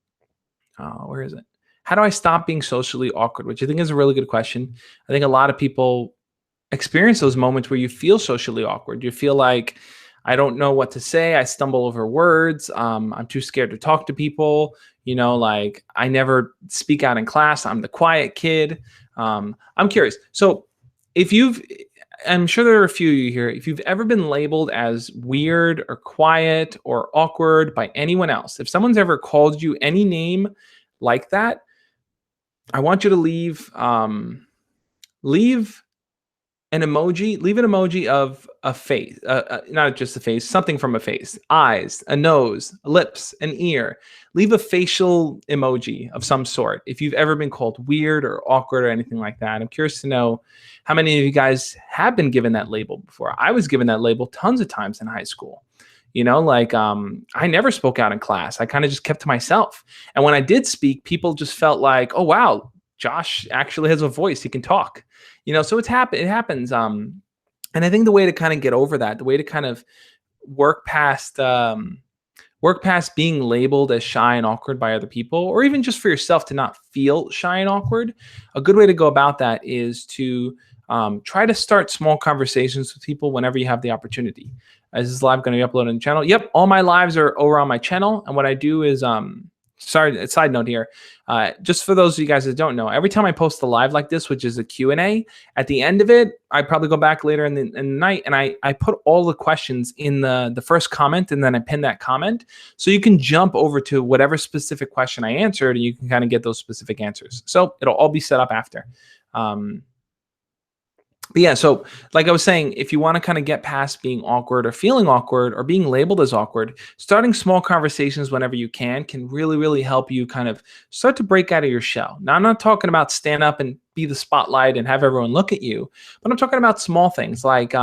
A: is it? How do I stop being socially awkward? Which I think is a really good question. I think a lot of people experience those moments where you feel socially awkward. You feel like, I don't know what to say. I stumble over words. I'm too scared to talk to people. Like, I never speak out in class. I'm the quiet kid. I'm curious. So I'm sure there are a few of you here. If you've ever been labeled as weird or quiet or awkward by anyone else, if someone's ever called you any name like that, I want you to leave an emoji of a face, not just a face, something from a face, eyes, a nose, lips, an ear. Leave a facial emoji of some sort if you've ever been called weird or awkward or anything like that. I'm curious to know how many of you guys have been given that label before. I was given that label tons of times in high school. I never spoke out in class. I kind of just kept to myself. And when I did speak, people just felt like, oh, wow, Josh actually has a voice. He can talk, so it happens. And I think the way to kind of get over that, the way to kind of work past being labeled as shy and awkward by other people, or even just for yourself to not feel shy and awkward, a good way to go about that is to try to start small conversations with people whenever you have the opportunity. Is this live going to be uploaded on the channel? Yep, all my lives are over on my channel. And what I do is, sorry, side note here, just for those of you guys that don't know, every time I post a live like this, which is a Q&A, at the end of it, I probably go back later in the night and I put all the questions in the first comment, and then I pin that comment. So you can jump over to whatever specific question I answered, and you can kind of get those specific answers. So it'll all be set up after. But yeah, so like I was saying, if you want to kind of get past being awkward or feeling awkward or being labeled as awkward, starting small conversations whenever you can really, really help you kind of start to break out of your shell. Now, I'm not talking about stand up and be the spotlight and have everyone look at you, but I'm talking about small things like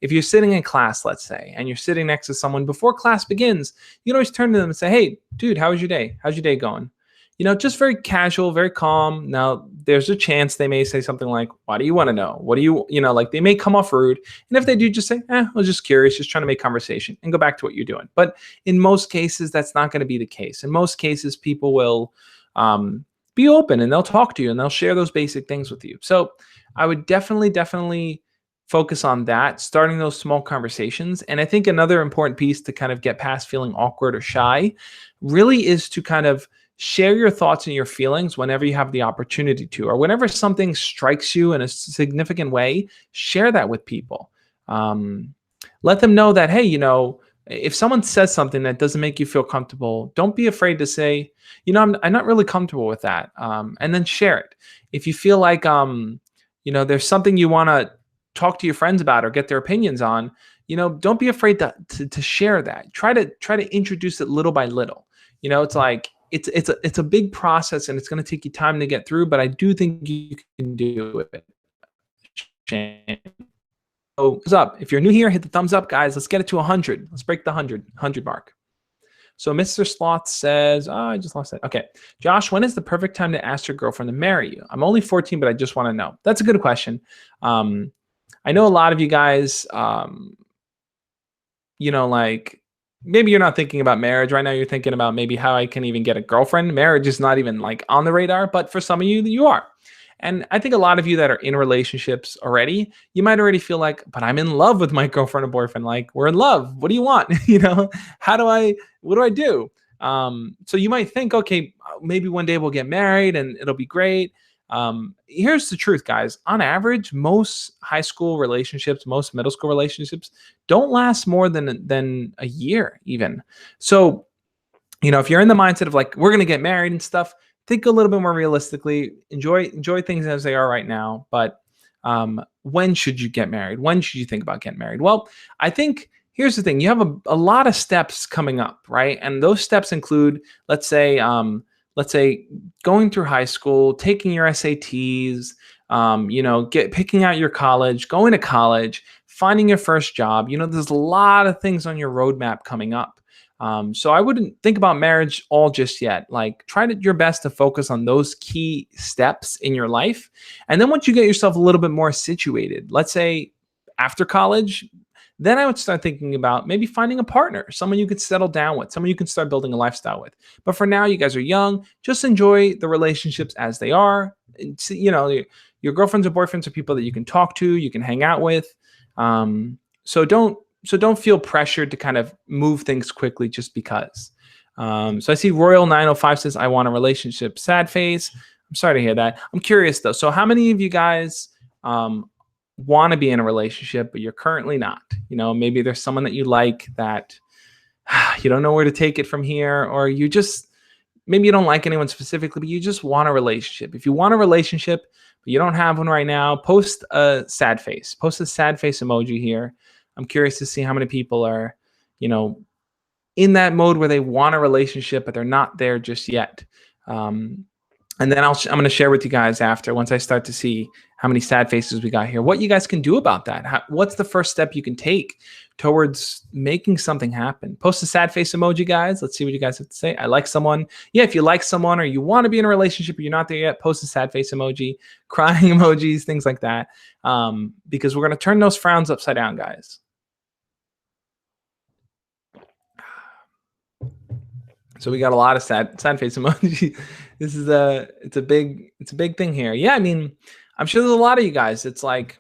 A: if you're sitting in class, let's say, and you're sitting next to someone before class begins, you can always turn to them and say, "Hey, dude, how was your day? How's your day going?" Just very casual, very calm. Now, there's a chance they may say something like, "Why do you want to know? What do like they may come off rude." And if they do, just say, I was just curious, just trying to make conversation and go back to what you're doing. But in most cases, that's not going to be the case. In most cases, people will be open and they'll talk to you and they'll share those basic things with you. So I would definitely focus on that, starting those small conversations. And I think another important piece to kind of get past feeling awkward or shy really is to kind of share your thoughts and your feelings whenever you have the opportunity to, or whenever something strikes you in a significant way, share that with people. Let them know that, hey, if someone says something that doesn't make you feel comfortable, don't be afraid to say, I'm not really comfortable with that. And then share it. If you feel like, there's something you want to talk to your friends about or get their opinions on, don't be afraid to share that. Try to introduce it little by little. It's like, it's a big process and it's going to take you time to get through, but I do think you can do it. So, thumbs up. If you're new here, hit the thumbs up, guys. Let's get it to 100. Let's break the 100 mark. So Mr. Sloth says, I just lost that. Okay. Josh, when is the perfect time to ask your girlfriend to marry you? I'm only 14, but I just want to know. That's a good question. I know a lot of you guys, like, maybe you're not thinking about marriage right now. You're thinking about maybe how I can even get a girlfriend. Marriage is not even like on the radar, but for some of you, you are. And I think a lot of you that are in relationships already, you might already feel like, but I'm in love with my girlfriend or boyfriend. Like, we're in love. What do you want? What do I do? So you might think, okay, maybe one day we'll get married and it'll be great. Here's the truth, guys. On average, most high school relationships, most middle school relationships don't last more than a year even. So, if you're in the mindset of like, we're going to get married and stuff, think a little bit more realistically, enjoy things as they are right now. But when should you get married? When should you think about getting married? Well, I think here's the thing. You have a lot of steps coming up, right? And those steps include, let's say going through high school, taking your SATs, picking out your college, going to college, finding your first job. There's a lot of things on your roadmap coming up. So I wouldn't think about marriage all just yet. Like, try your best to focus on those key steps in your life. And then once you get yourself a little bit more situated, let's say after college, then I would start thinking about maybe finding a partner, someone you could settle down with, someone you can start building a lifestyle with. But for now, you guys are young. Just enjoy the relationships as they are. Your girlfriends or boyfriends are people that you can talk to, you can hang out with. So don't feel pressured to kind of move things quickly just because. So I see Royal 905 says, I want a relationship. Sad face. I'm sorry to hear that. I'm curious though. So how many of you guys want to be in a relationship, but you're currently not? Maybe there's someone that you like that you don't know where to take it from here, or maybe you don't like anyone specifically, but you just want a relationship. If you want a relationship, but you don't have one right now, post a sad face. Post a sad face emoji here. I'm curious to see how many people are, in that mode where they want a relationship, but they're not there just yet. And then I'm going to share with you guys after, once I start to see how many sad faces we got here, what you guys can do about that. What's the first step you can take towards making something happen? Post a sad face emoji, guys. Let's see what you guys have to say. I like someone. Yeah, if you like someone or you want to be in a relationship but you're not there yet, post a sad face emoji, crying emojis, things like that. Because we're going to turn those frowns upside down, guys. So we got a lot of sad face emoji. This is it's a big thing here. Yeah, I mean, I'm sure there's a lot of you guys. It's like,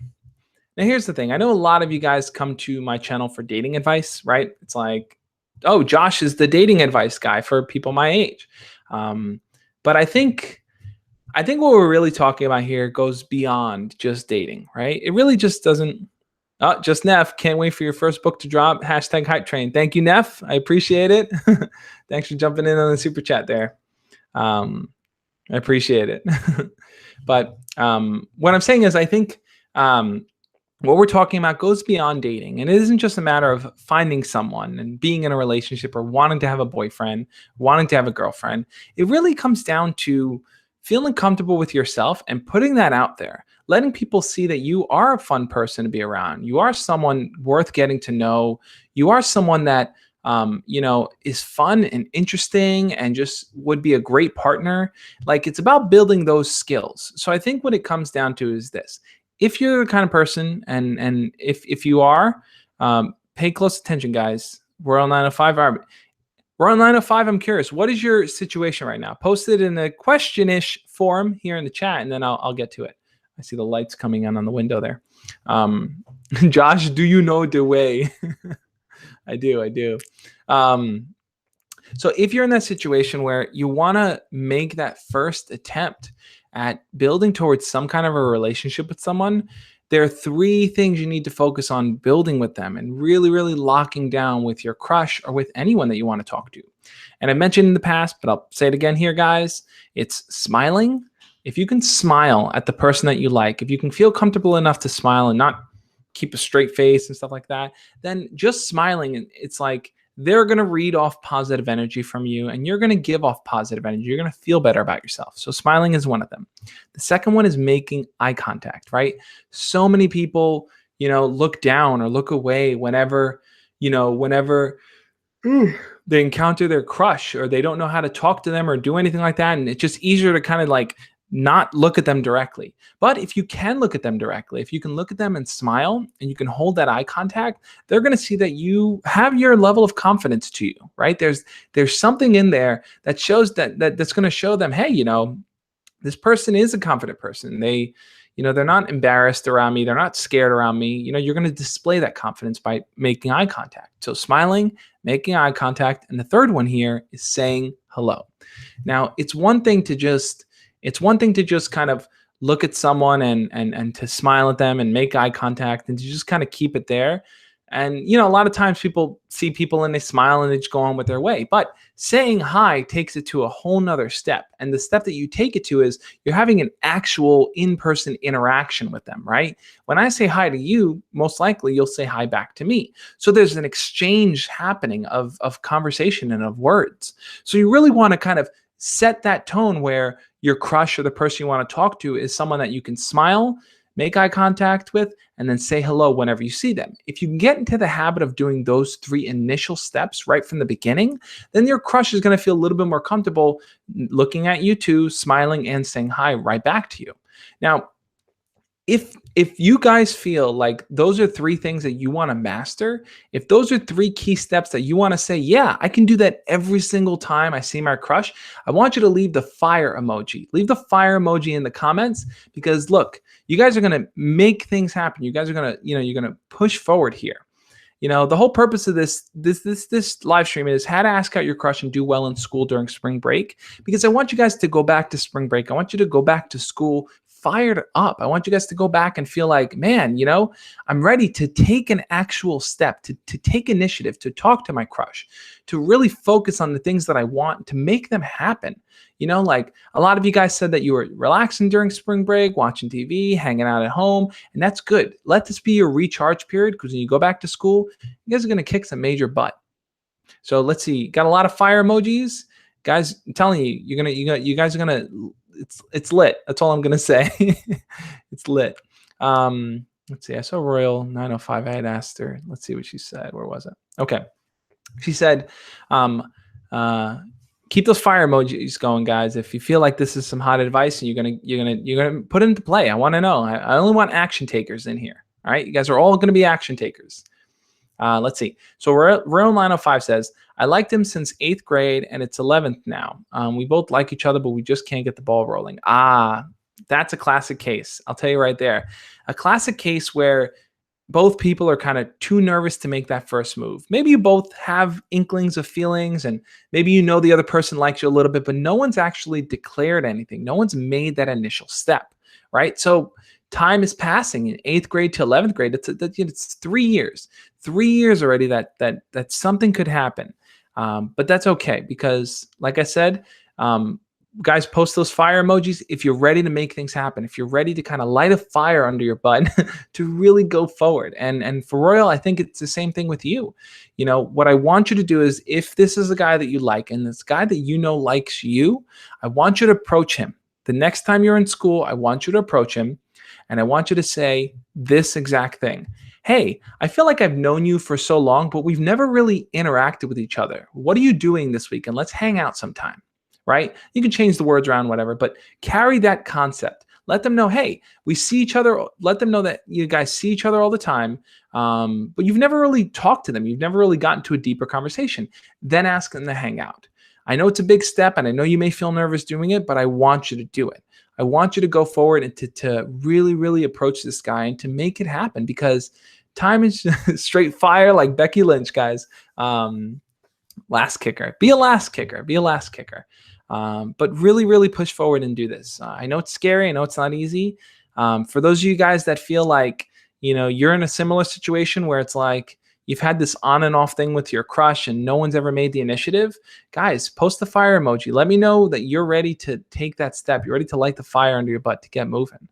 A: now here's the thing. I know a lot of you guys come to my channel for dating advice, right? It's like, oh, Josh is the dating advice guy for people my age. But I think what we're really talking about here goes beyond just dating, right? It really just doesn't. Oh, just Neff, can't wait for your first book to drop. Hashtag hype train. Thank you, Neff. I appreciate it. Thanks for jumping in on the super chat there. I appreciate it. But what I'm saying is, I think what we're talking about goes beyond dating. And it isn't just a matter of finding someone and being in a relationship or wanting to have a boyfriend, wanting to have a girlfriend. It really comes down to feeling comfortable with yourself and putting that out there, letting people see that you are a fun person to be around. You are someone worth getting to know. You are someone that is fun and interesting and just would be a great partner. Like, it's about building those skills. So I think what it comes down to is this: if you're the kind of person, and if you are, pay close attention, guys. We're on 905. We're on 905. I'm curious, what is your situation right now? Post it in the question-ish form here in the chat, and then I'll get to it. I see the lights coming on the window there. Josh, do you know the way? I do. So if you're in that situation where you want to make that first attempt at building towards some kind of a relationship with someone, there are 3 things you need to focus on building with them and really, really locking down with your crush or with anyone that you want to talk to. And I mentioned in the past, but I'll say it again here, guys. It's smiling. If you can smile at the person that you like, if you can feel comfortable enough to smile and not keep a straight face and stuff like that, then just smiling, it's like they're going to read off positive energy from you, and you're going to give off positive energy. You're going to feel better about yourself. So smiling is one of them. The second one is making eye contact, right? So many people, look down or look away whenever they encounter their crush, or they don't know how to talk to them or do anything like that. And it's just easier to kind of like not look at them directly. But if you can look at them directly, if you can look at them and smile and you can hold that eye contact, they're going to see that you have your level of confidence to you, right? There's something in there that shows that's going to show them, hey, this person is a confident person. They're not embarrassed around me. They're not scared around me. You're going to display that confidence by making eye contact. So smiling, making eye contact. And the third one here is saying hello. Now, it's one thing to just kind of look at someone and to smile at them and make eye contact and to just kind of keep it there. And, a lot of times people see people and they smile and they just go on with their way. But saying hi takes it to a whole nother step. And the step that you take it to is you're having an actual in-person interaction with them, right? When I say hi to you, most likely you'll say hi back to me. So there's an exchange happening of conversation and of words. So you really want to kind of set that tone where your crush or the person you want to talk to is someone that you can smile, make eye contact with, and then say hello whenever you see them. If you can get into the habit of doing those 3 initial steps right from the beginning, then your crush is going to feel a little bit more comfortable looking at you too, smiling and saying hi right back to you. Now, if you guys feel like those are 3 things that you want to master, if those are 3 key steps that you want to say, yeah, I can do that every single time I see my crush, I want you to leave the fire emoji. Leave the fire emoji in the comments, because look, you guys are going to make things happen. You guys are going to, you're going to push forward here. The whole purpose of this live stream is how to ask out your crush and do well in school during spring break, because I want you guys to go back to spring break. I want you to go back to school fired up. I want you guys to go back and feel like, man, I'm ready to take an actual step, to take initiative, to talk to my crush, to really focus on the things that I want, to make them happen. Like a lot of you guys said that you were relaxing during spring break, watching TV, hanging out at home, and that's good. Let this be your recharge period, because when you go back to school, you guys are going to kick some major butt. So let's see. Got a lot of fire emojis. Guys, I'm telling you, you guys are going to, it's lit. That's all I'm going to say. It's lit. Let's see. I saw Royal 905. I had asked her. Let's see what she said. Where was it? Okay. She said, keep those fire emojis going, guys. If you feel like this is some hot advice and you're gonna put it into play, I want to know. I only want action takers in here. All right. You guys are all going to be action takers. Let's see. So Royal 905 says, I liked him since 8th grade and it's 11th now. We both like each other, but we just can't get the ball rolling. That's a classic case. I'll tell you right there. A classic case where both people are kind of too nervous to make that first move. Maybe you both have inklings of feelings, and maybe the other person likes you a little bit, but no one's actually declared anything. No one's made that initial step, right? So time is passing in 8th grade to 11th grade. It's 3 years. 3 years already that something could happen. But that's okay, because like I said, guys, post those fire emojis if you're ready to make things happen, if you're ready to kind of light a fire under your butt to really go forward. And for Royal, I think it's the same thing with you. You know, what I want you to do is, if this is a guy that you like and this guy that you know likes you, I want you to approach him. The next time you're in school, I want you to approach him and I want you to say this exact thing. Hey, I feel like I've known you for so long, but we've never really interacted with each other. What are you doing this week? And let's hang out sometime, right? You can change the words around, whatever, but carry that concept. Let them know, hey, we see each other. Let them know that you guys see each other all the time, but you've never really talked to them. You've never really gotten to a deeper conversation. Then ask them to hang out. I know it's a big step, and I know you may feel nervous doing it, but I want you to do it. I want you to go forward and to really, really approach this guy and to make it happen, because time is straight fire like Becky Lynch, guys. Last kicker. Be a last kicker. Be a last kicker. But really, really push forward and do this. I know it's scary. I know it's not easy. For those of you guys that feel like, you know, you're in a similar situation where it's like you've had this on and off thing with your crush and no one's ever made the initiative, guys, post the fire emoji. Let me know that you're ready to take that step. You're ready to light the fire under your butt to get moving.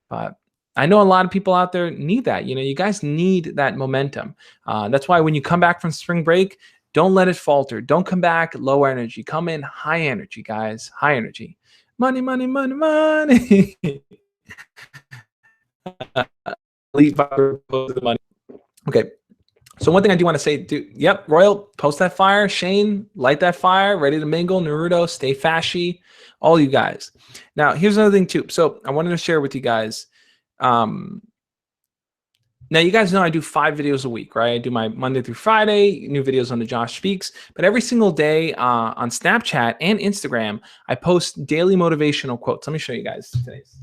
A: But I know a lot of people out there need that. You know, you guys need that momentum. That's why when you come back from spring break, don't let it falter. Don't come back low energy. Come in high energy, guys. High energy. Money, money, money, money. Okay. So one thing I do want to say, yep, Royal, post that fire. Shane, light that fire. Ready to mingle. Naruto, stay fashy. All you guys. Now, here's another thing too. So I wanted to share with you guys. Now, you guys know I do 5 videos a week, right? I do my Monday through Friday, new videos on The Josh Speaks. But every single day on Snapchat and Instagram, I post daily motivational quotes. Let me show you guys today's.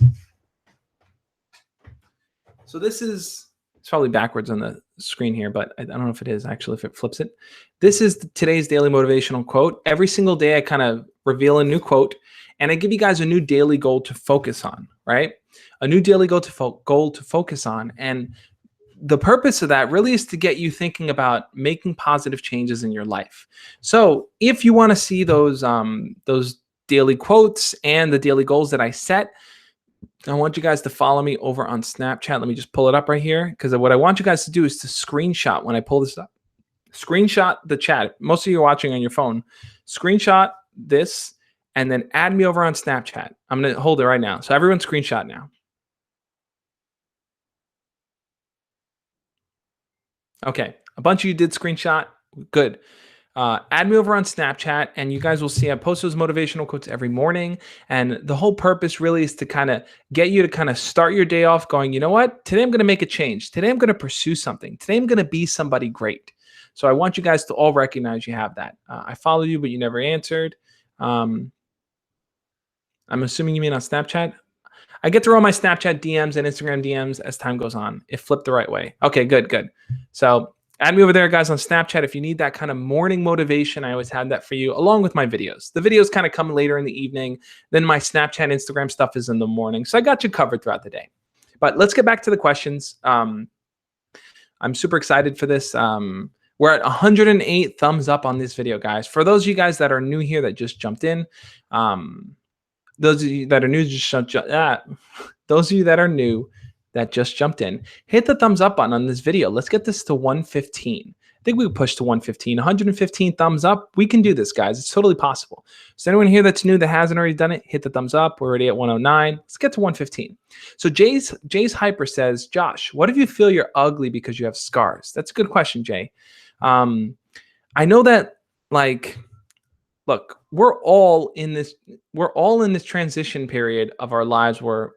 A: So this is, it's probably backwards on the screen here, but I don't know if it is actually, if it flips it. This is today's daily motivational quote. Every single day, I kind of reveal a new quote, and I give you guys a new daily goal to focus on, right? A new daily goal to focus on. And the purpose of that really is to get you thinking about making positive changes in your life. So if you want to see those daily quotes and the daily goals that I set, I want you guys to follow me over on Snapchat. Let me just pull it up right here, because what I want you guys to do is to screenshot when I pull this up. Screenshot the chat. Most of you are watching on your phone. Screenshot this and then add me over on Snapchat. I'm going to hold it right now. So everyone screenshot now. Okay, a bunch of you did screenshot. Good. Add me over on Snapchat, and you guys will see I post those motivational quotes every morning. And the whole purpose really is to kind of get you to kind of start your day off going, you know what? Today I'm going to make a change. Today I'm going to pursue something. Today I'm going to be somebody great. So I want you guys to all recognize you have that. I followed you, but you never answered. I'm assuming you mean on Snapchat. I get through all my Snapchat DMs and Instagram DMs as time goes on. It flipped the right way. Okay, good, good. So add me over there, guys, on Snapchat. If you need that kind of morning motivation, I always have that for you, along with my videos. The videos kind of come later in the evening. Then my Snapchat, Instagram stuff is in the morning. So I got you covered throughout the day. But let's get back to the questions. I'm super excited for this. We're at 108 thumbs up on this video, guys. For those of you guys that are new here that just jumped in, those of you that are new that just jumped in, hit the thumbs up button on this video. Let's get this to 115. I think we push to 115, 115 thumbs up. We can do this, guys. It's totally possible. So anyone here that's new that hasn't already done it, hit the thumbs up. We're already at 109. Let's get to 115. So Jay's Hyper says, Josh, what if you feel you're ugly because you have scars? That's a good question, Jay. I know that, like, look, we're all in this transition period of our lives where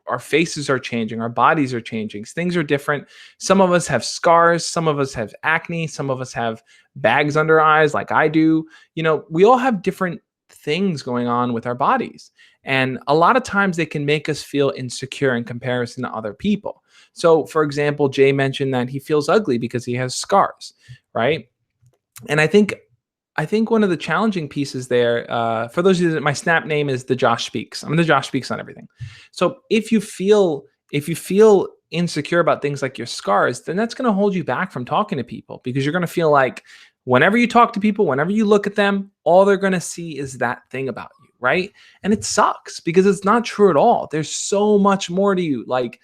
A: our faces are changing, our bodies are changing, things are different. Some of us have scars, some of us have acne, some of us have bags under eyes like I do. You know, we all have different things going on with our bodies. And a lot of times they can make us feel insecure in comparison to other people. So for example, Jay mentioned that he feels ugly because he has scars, right? And I think one of the challenging pieces there, for those of you that my Snap name is The Josh Speaks. I'm The Josh Speaks on everything. So if you feel insecure about things like your scars, then that's going to hold you back from talking to people, because you're going to feel like whenever you talk to people, whenever you look at them, all they're going to see is that thing about you, right? And it sucks because it's not true at all. There's so much more to you. Like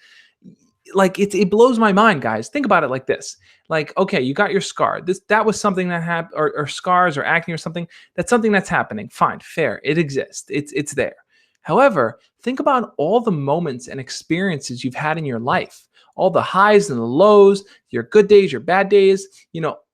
A: it blows my mind, guys. Think about it like this. Like, okay, you got your scar. That was something that happened, or scars or acne or something. That's something that's happening. Fine, fair. It exists. It's there. However, think about all the moments and experiences you've had in your life, all the highs and the lows, your good days, your bad days,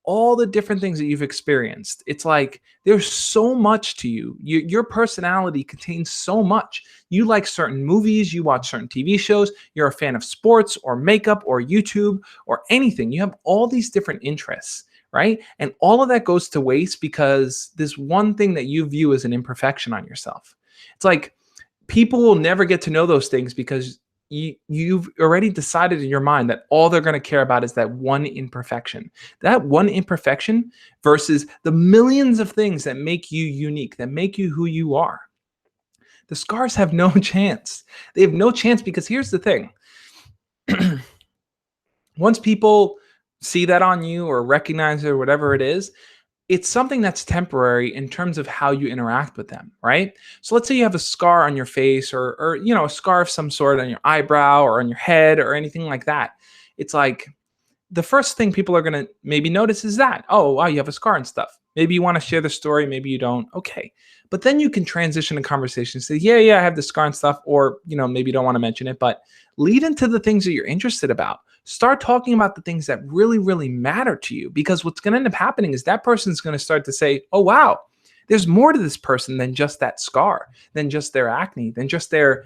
A: all the different things that you've experienced. It's like there's so much to you. Your personality contains so much. You like certain movies, you watch certain TV shows, you're a fan of sports or makeup or YouTube or anything. You have all these different interests, right? And all of that goes to waste because this one thing that you view as an imperfection on yourself. It's like people will never get to know those things because you've already decided in your mind that all they're going to care about is that one imperfection. That one imperfection versus the millions of things that make you unique, that make you who you are. The scars have no chance. They have no chance because here's the thing. Once people see that on you or recognize it or whatever it is, it's something that's temporary in terms of how you interact with them, right? So let's say you have a scar on your face or a scar of some sort on your eyebrow or on your head or anything like that. It's like the first thing people are going to maybe notice is that, oh, wow, you have a scar and stuff. Maybe you want to share the story, maybe you don't. Okay. But then you can transition a conversation and say, yeah, I have the scar and stuff, or, maybe you don't want to mention it, but lead into the things that you're interested about. Start talking about the things that really, really matter to you, because what's going to end up happening is that person's going to start to say, oh, wow, there's more to this person than just that scar, than just their acne, than just there's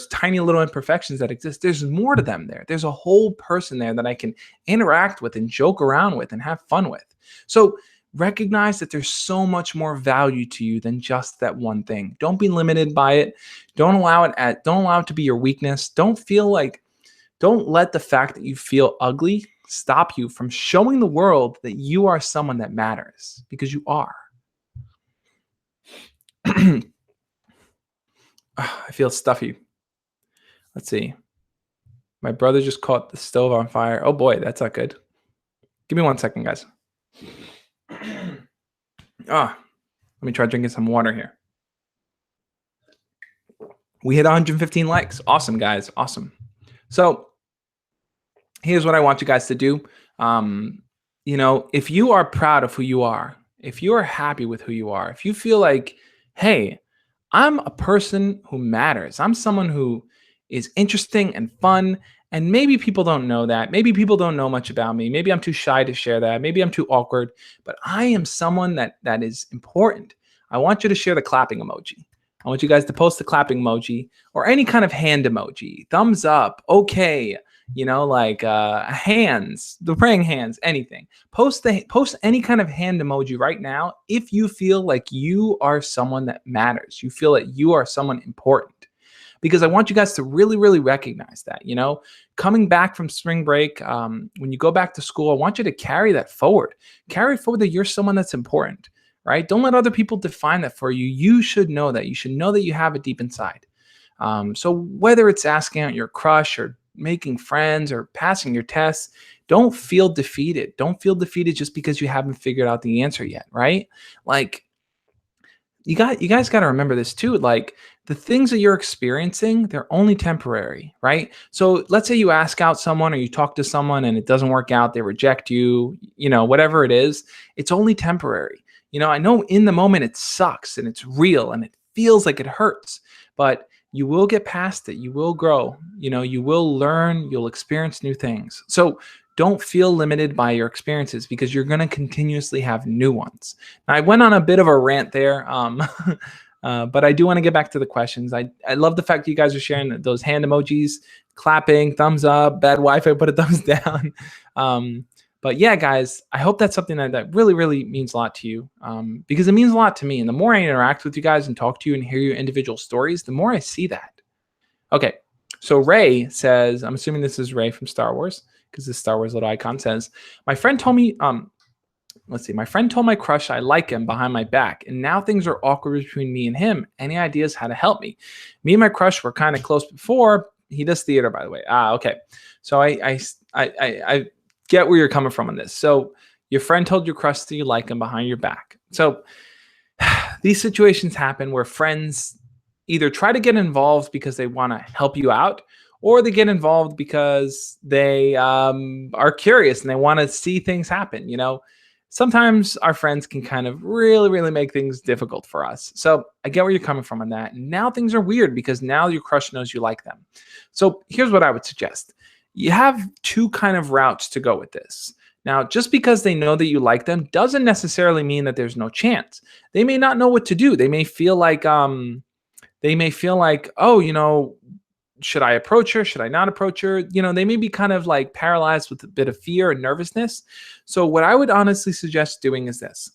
A: tiny little imperfections that exist. There's more to them there. There's a whole person there that I can interact with and joke around with and have fun with. So recognize that there's so much more value to you than just that one thing. Don't be limited by it. Don't allow it to be your weakness. Don't let the fact that you feel ugly stop you from showing the world that you are someone that matters, because you are. I feel stuffy. Let's see. My brother just caught the stove on fire. Oh boy, that's not good. Give me 1 second, guys. Let me try drinking some water here. We hit 115 likes. Awesome, guys. Awesome. So here's what I want you guys to do. If you are proud of who you are, if you are happy with who you are, if you feel like, hey, I'm a person who matters. I'm someone who is interesting and fun. And maybe people don't know that. Maybe people don't know much about me. Maybe I'm too shy to share that. Maybe I'm too awkward. But I am someone that is important. I want you to share the clapping emoji. I want you guys to post the clapping emoji or any kind of hand emoji. Thumbs up. Okay. Hands, the praying hands, anything. Post any kind of hand emoji right now if you feel like you are someone that matters. You feel that you are someone important. Because I want you guys to really, really recognize that, coming back from spring break, when you go back to school, I want you to carry that forward. Carry forward that you're someone that's important, right? Don't let other people define that for you. You should know that. You should know that you have it deep inside. So whether it's asking out your crush or making friends or passing your tests, don't feel defeated. Don't feel defeated just because you haven't figured out the answer yet, right? Like, you guys got to remember this too. Like, the things that you're experiencing, they're only temporary, right? So let's say you ask out someone or you talk to someone and it doesn't work out, they reject you, whatever it is, it's only temporary. I know in the moment it sucks and it's real and it feels like it hurts, but you will get past it. You will grow, you will learn, you'll experience new things. So don't feel limited by your experiences because you're going to continuously have new ones. Now, I went on a bit of a rant there, but I do want to get back to the questions. I love the fact that you guys are sharing those hand emojis, clapping, thumbs up, bad Wi-Fi, put a thumbs down. But yeah, guys, I hope that's something that really, really means a lot to you, because it means a lot to me. And the more I interact with you guys and talk to you and hear your individual stories, the more I see that. Okay, so Ray says, I'm assuming this is Ray from Star Wars, because this Star Wars little icon says, my friend told me, my friend told my crush I like him behind my back, and now things are awkward between me and him. Any ideas how to help me? Me and my crush were kind of close before. He does theater, by the way. Okay. So I get where you're coming from on this. So your friend told your crush that you like him behind your back. So these situations happen where friends either try to get involved because they want to help you out, or they get involved because they are curious and they want to see things happen. Sometimes our friends can kind of really, really make things difficult for us. So I get where you're coming from on that. Now things are weird because now your crush knows you like them. So here's what I would suggest. You have two kind of routes to go with this. Now, just because they know that you like them doesn't necessarily mean that there's no chance. They may not know what to do. They may feel like, oh, should I approach her? Should I not approach her? They may be kind of like paralyzed with a bit of fear and nervousness. So what I would honestly suggest doing is this.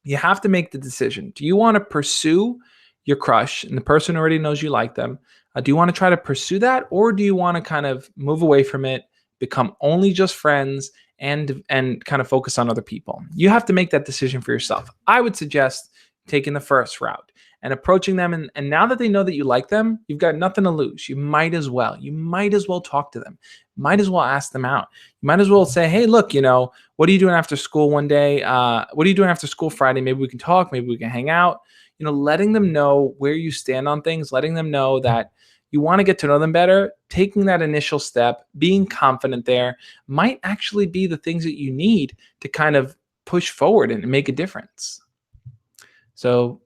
A: You have to make the decision. Do you want to pursue your crush and the person already knows you like them? Do you want to try to pursue that? Or do you want to kind of move away from it, become only just friends, and kind of focus on other people? You have to make that decision for yourself. I would suggest taking the first route and approaching them. And now that they know that you like them, you've got nothing to lose. You might as well talk to them. Might as well ask them out. You might as well say, hey, look, what are you doing after school one day? What are you doing after school Friday? Maybe we can talk. Maybe we can hang out. Letting them know where you stand on things, letting them know that you want to get to know them better, taking that initial step, being confident there might actually be the things that you need to kind of push forward and make a difference. So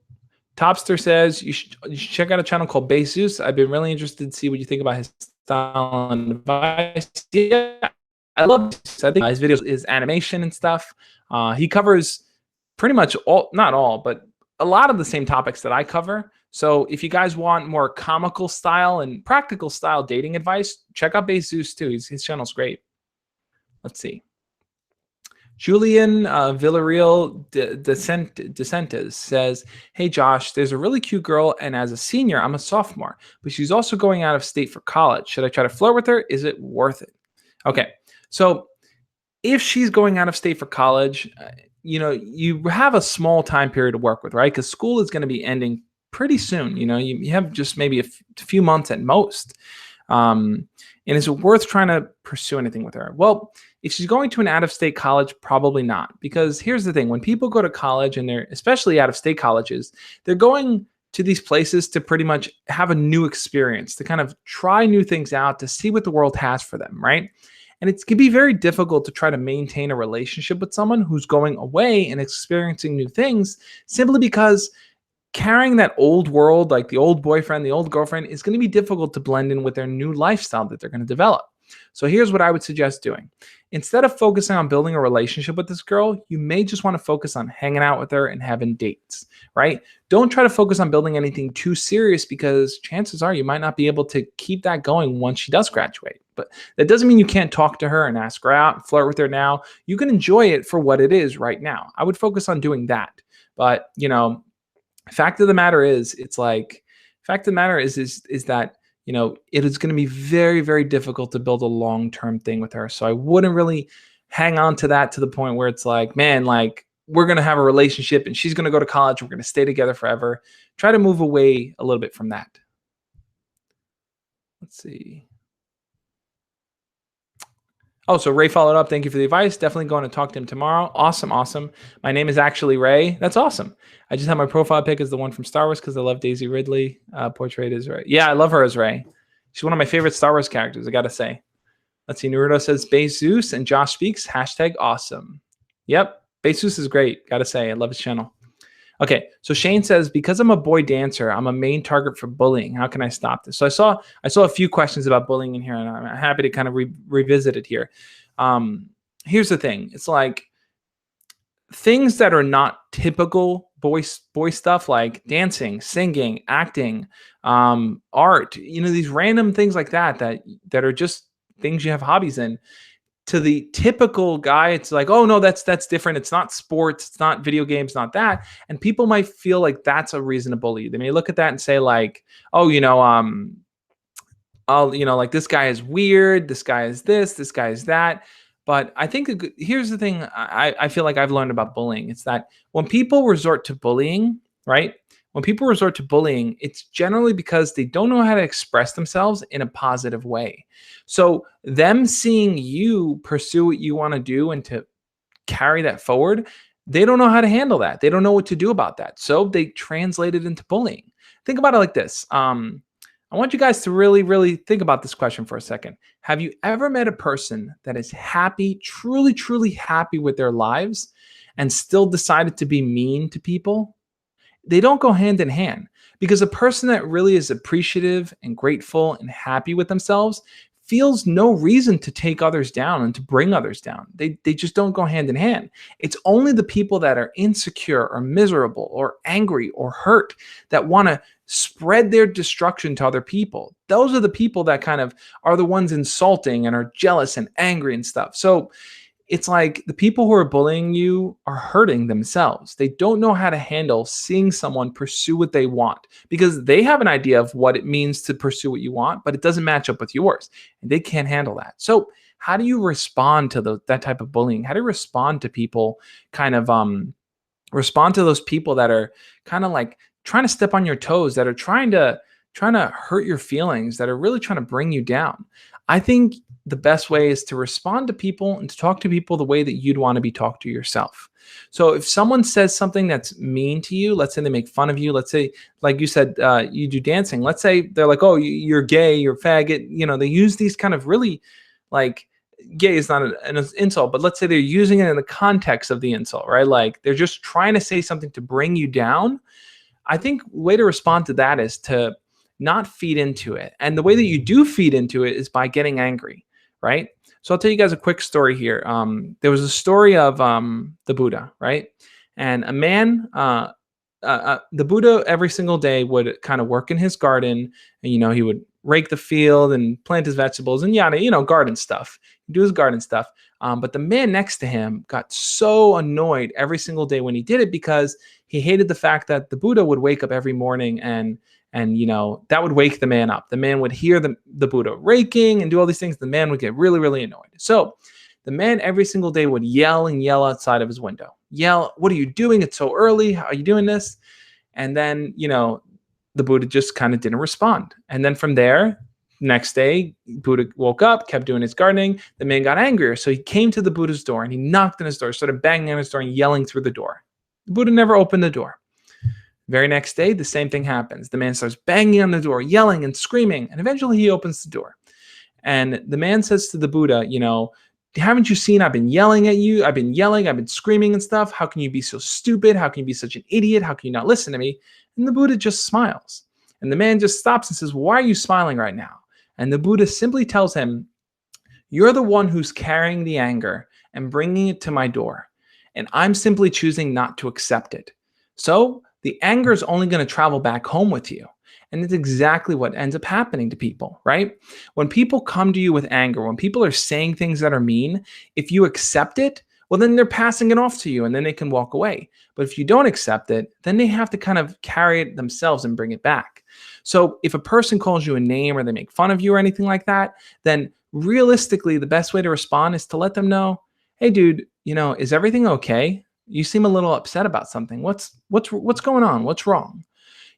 A: Topster says you should check out a channel called Zeus. I've been really interested to see what you think about his style and advice. Yeah, I love this. I think his videos is animation and stuff. He covers pretty much not all, but a lot of the same topics that I cover. So if you guys want more comical style and practical style dating advice, check out Zeus too. His channel's great. Let's see. Julian Villarreal DeCentes says, hey, Josh, there's a really cute girl, and as a senior, I'm a sophomore, but she's also going out of state for college. Should I try to flirt with her? Is it worth it? Okay, so if she's going out of state for college, you have a small time period to work with, right? Because school is going to be ending pretty soon. You have just maybe a few months at most. And is it worth trying to pursue anything with her? Well, if she's going to an out-of-state college, probably not. Because here's the thing. When people go to college, and they're especially out-of-state colleges, they're going to these places to pretty much have a new experience, to kind of try new things out, to see what the world has for them, right? And it can be very difficult to try to maintain a relationship with someone who's going away and experiencing new things simply because carrying that old world, like the old boyfriend, the old girlfriend, is going to be difficult to blend in with their new lifestyle that they're going to develop. So here's what I would suggest doing. Instead of focusing on building a relationship with this girl, you may just want to focus on hanging out with her and having dates, right? Don't try to focus on building anything too serious, because chances are you might not be able to keep that going once she does graduate. But that doesn't mean you can't talk to her and ask her out and flirt with her now. You can enjoy it for what it is right now. I would focus on doing that. But, fact of the matter is, is that, it is going to be very, very difficult to build a long-term thing with her. So I wouldn't really hang on to that to the point where it's like, man, like we're going to have a relationship and she's going to go to college. We're going to stay together forever. Try to move away a little bit from that. Let's see. Oh, so Ray followed up. Thank you for the advice. Definitely going to talk to him tomorrow. Awesome, awesome. My name is actually Ray. That's awesome. I just have my profile pic as the one from Star Wars because I love Daisy Ridley. Portrayed as Ray. Yeah, I love her as Ray. She's one of my favorite Star Wars characters, I got to say. Let's see. Naruto says, Zeus and Josh speaks. #awesome. Yep. Zeus is great. Got to say, I love his channel. Okay, so Shane says, because I'm a boy dancer, I'm a main target for bullying. How can I stop this? So I saw a few questions about bullying in here, and I'm happy to kind of revisit it here. Here's the thing. It's like things that are not typical boy stuff, like dancing, singing, acting, art, these random things like that are just things you have hobbies in. To the typical guy, it's like, oh no, that's different. It's not sports, it's not video games, not that. And people might feel like that's a reason to bully you. They may look at that and say like, oh, like this guy is weird, this guy is this guy is that. But I think here's the thing I feel like I've learned about bullying. It's that when people resort to bullying, right? When people resort to bullying, it's generally because they don't know how to express themselves in a positive way. So them seeing you pursue what you want to do and to carry that forward, they don't know how to handle that. They don't know what to do about that. So they translate it into bullying. Think about it like this. I want you guys to really, really think about this question for a second. Have you ever met a person that is happy, truly, truly happy with their lives and still decided to be mean to people? They don't go hand in hand, because a person that really is appreciative and grateful and happy with themselves feels no reason to take others down and to bring others down. They just don't go hand in hand. It's only the people that are insecure or miserable or angry or hurt that want to spread their destruction to other people. Those are the people that kind of are the ones insulting and are jealous and angry and stuff. So it's like the people who are bullying you are hurting themselves. They don't know how to handle seeing someone pursue what they want, because they have an idea of what it means to pursue what you want, but it doesn't match up with yours. And they can't handle that. So how do you respond to that type of bullying? How do you respond to people kind of respond to those people that are kind of like trying to step on your toes, that are trying to hurt your feelings, that are really trying to bring you down? I think the best way is to respond to people and to talk to people the way that you'd want to be talked to yourself. So if someone says something that's mean to you, let's say they make fun of you, let's say, like you said, you do dancing. Let's say they're like, oh, you're gay, you're faggot. They use these kind of really, like, gay is not an insult, but let's say they're using it in the context of the insult, right? Like they're just trying to say something to bring you down. I think the way to respond to that is to not feed into it. And the way that you do feed into it is by getting angry, right? So I'll tell you guys a quick story here. There was a story of the Buddha, right? And a man, the Buddha every single day would kind of work in his garden, and he would rake the field and plant his vegetables and yada, garden stuff. He'd do his garden stuff. But the man next to him got so annoyed every single day when he did it, because he hated the fact that the Buddha would wake up every morning and that would wake the man up. The man would hear the Buddha raking and do all these things. The man would get really, really annoyed. So the man every single day would yell and yell outside of his window. Yell, "What are you doing? It's so early. How are you doing this?" And then, the Buddha just kind of didn't respond. And then from there, next day, Buddha woke up, kept doing his gardening. The man got angrier. So he came to the Buddha's door and he knocked on his door, started banging on his door and yelling through the door. The Buddha never opened the door. Very next day, the same thing happens. The man starts banging on the door, yelling and screaming, and eventually he opens the door. And the man says to the Buddha, haven't you seen I've been yelling at you? I've been yelling, I've been screaming and stuff. How can you be so stupid? How can you be such an idiot? How can you not listen to me? And the Buddha just smiles. And the man just stops and says, why are you smiling right now? And the Buddha simply tells him, you're the one who's carrying the anger and bringing it to my door. And I'm simply choosing not to accept it. So the anger is only going to travel back home with you. And it's exactly what ends up happening to people, right? When people come to you with anger, when people are saying things that are mean, if you accept it, well, then they're passing it off to you and then they can walk away. But if you don't accept it, then they have to kind of carry it themselves and bring it back. So if a person calls you a name or they make fun of you or anything like that, then realistically, the best way to respond is to let them know, hey, dude, is everything okay? You seem a little upset about something. What's going on? What's wrong?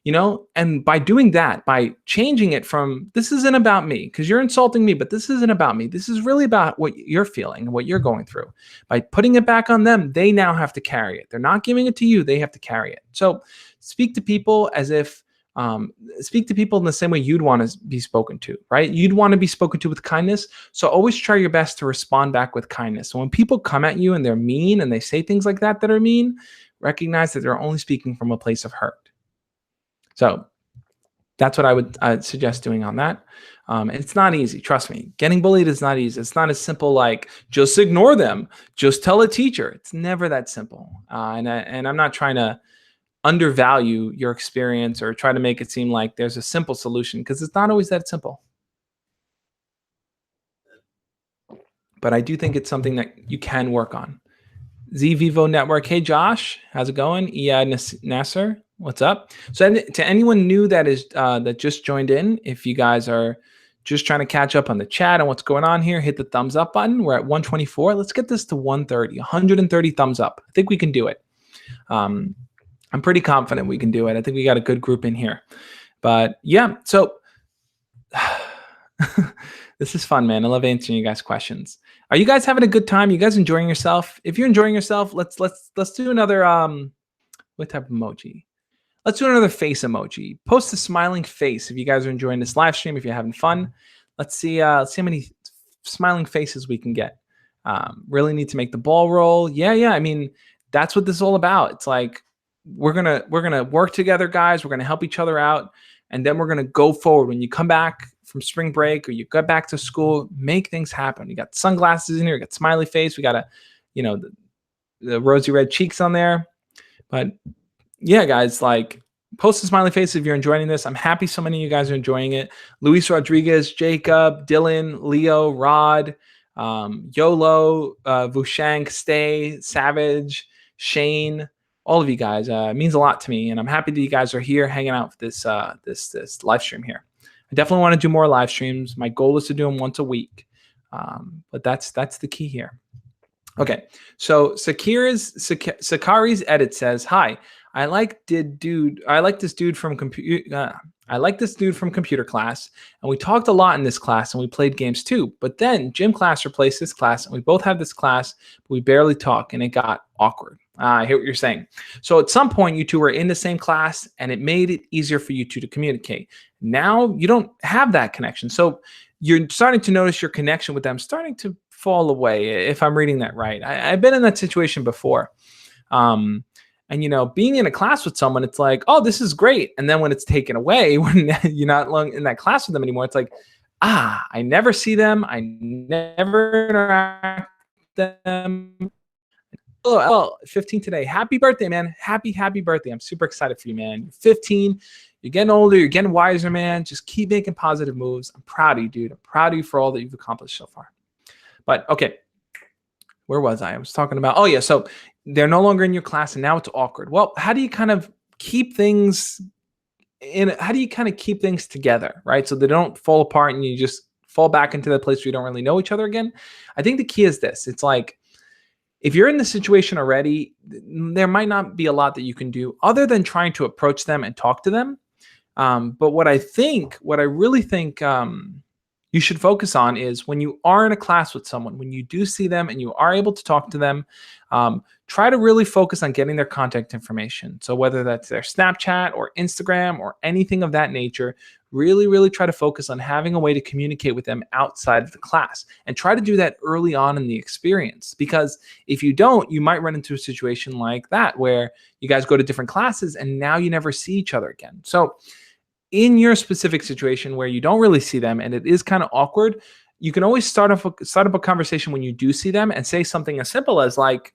A: And by doing that, by changing it from, this isn't about me because you're insulting me, but this isn't about me. This is really about what you're feeling and what you're going through. By putting it back on them, they now have to carry it. They're not giving it to you. They have to carry it. So speak to people as if, speak to people in the same way you'd want to be spoken to, right? You'd want to be spoken to with kindness. So always try your best to respond back with kindness. So when people come at you and they're mean and they say things like that are mean, recognize that they're only speaking from a place of hurt. So that's what I'd suggest doing on that. It's not easy. Trust me. Getting bullied is not easy. It's not as simple like just ignore them. Just tell a teacher. It's never that simple. And I'm not trying to undervalue your experience or try to make it seem like there's a simple solution, because it's not always that simple. But I do think it's something that you can work on. Z Vivo Network. Hey, Josh. How's it going? Iyad Nasser. What's up? So to anyone new that is that just joined in, if you guys are just trying to catch up on the chat and what's going on here, hit the thumbs up button. We're at 124. Let's get this to 130 thumbs up. I think we can do it. I'm pretty confident we can do it. I think we got a good group in here. But yeah, so this is fun, man. I love answering you guys' questions. Are you guys having a good time? You guys enjoying yourself? If you're enjoying yourself, let's do another what type of emoji? Let's do another face emoji. Post a smiling face if you guys are enjoying this live stream, if you're having fun. Let's see how many smiling faces we can get. Really need to make the ball roll. Yeah. I mean, that's what this is all about. It's like we're gonna work together, guys. We're gonna help each other out, and then we're gonna go forward. When you come back from spring break or you get back to school, make things happen. You got sunglasses in here, we got smiley face, we got the rosy red cheeks on there. But yeah, guys, like post a smiley face if you're enjoying this. I'm happy so many of you guys are enjoying it. Luis Rodriguez, Jacob, Dylan, Leo, Rod, YOLO, Vushang, Stay, Savage, Shane, all of you guys. It means a lot to me, and I'm happy that you guys are here hanging out for this this live stream here. I definitely want to do more live streams. My goal is to do them once a week, but that's the key here. Okay, so Sakari's edit says, "Hi, I like this dude from computer class, and we talked a lot in this class, and we played games too. But then gym class replaced this class, and we both have this class, but we barely talk, and it got awkward." I hear what you're saying. So at some point, you two were in the same class, and it made it easier for you two to communicate. Now you don't have that connection, so you're starting to notice your connection with them starting to fall away, if I'm reading that right. I've been in that situation before. And being in a class with someone, it's like, oh, this is great. And then when it's taken away, when you're not long in that class with them anymore, it's like, I never see them. I never interact with them. Oh, well, 15 today. Happy birthday, man. Happy birthday. I'm super excited for you, man. You're 15. You're getting older. You're getting wiser, man. Just keep making positive moves. I'm proud of you, dude. I'm proud of you for all that you've accomplished so far. But okay, where was I? I was talking about, oh yeah, so they're no longer in your class and now it's awkward. Well, how do you kind of keep things together, right? So they don't fall apart and you just fall back into the place where you don't really know each other again. I think the key is this. It's like, if you're in the situation already, there might not be a lot that you can do other than trying to approach them and talk to them. But what I really think you should focus on is when you are in a class with someone, when you do see them and you are able to talk to them, try to really focus on getting their contact information. So whether that's their Snapchat or Instagram or anything of that nature, really, really try to focus on having a way to communicate with them outside of the class and try to do that early on in the experience. Because if you don't, you might run into a situation like that where you guys go to different classes and now you never see each other again. So in your specific situation where you don't really see them and it is kind of awkward, you can always start up a conversation when you do see them and say something as simple as like,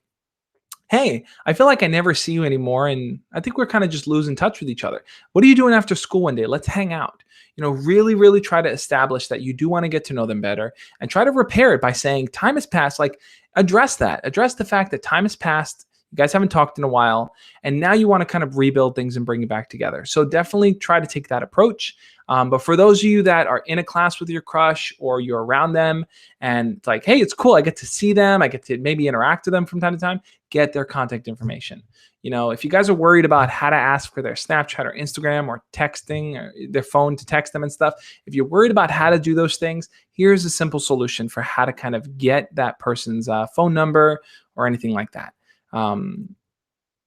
A: hey, I feel like I never see you anymore, and I think we're kind of just losing touch with each other. What are you doing after school one day? Let's hang out. Really, really try to establish that you do want to get to know them better and try to repair it by saying time has passed. Like address the fact that time has passed. You guys haven't talked in a while, and now you want to kind of rebuild things and bring it back together. So definitely try to take that approach. But for those of you that are in a class with your crush or you're around them and it's like, hey, it's cool, I get to see them, I get to maybe interact with them from time to time, get their contact information. If you guys are worried about how to ask for their Snapchat or Instagram or texting or their phone to text them and stuff, if you're worried about how to do those things, here's a simple solution for how to kind of get that person's phone number or anything like that.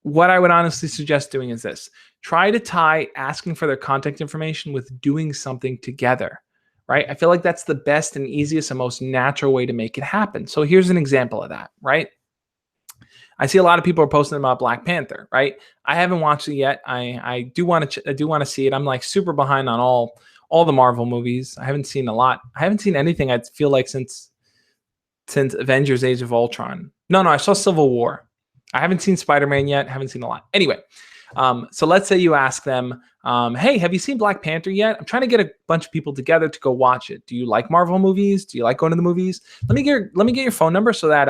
A: What I would honestly suggest doing is this. Try to tie asking for their contact information with doing something together, right? I feel like that's the best and easiest and most natural way to make it happen. So here's an example of that, right? I see a lot of people are posting about Black Panther, right? I haven't watched it yet. I do want to see it. I'm like super behind on all the Marvel movies. I haven't seen a lot. I haven't seen anything I feel like since Avengers Age of Ultron. No, I saw Civil War. I haven't seen Spider-Man yet. Haven't seen a lot. Anyway, so let's say you ask them, hey, have you seen Black Panther yet? I'm trying to get a bunch of people together to go watch it. Do you like Marvel movies? Do you like going to the movies? Let me get your phone number so that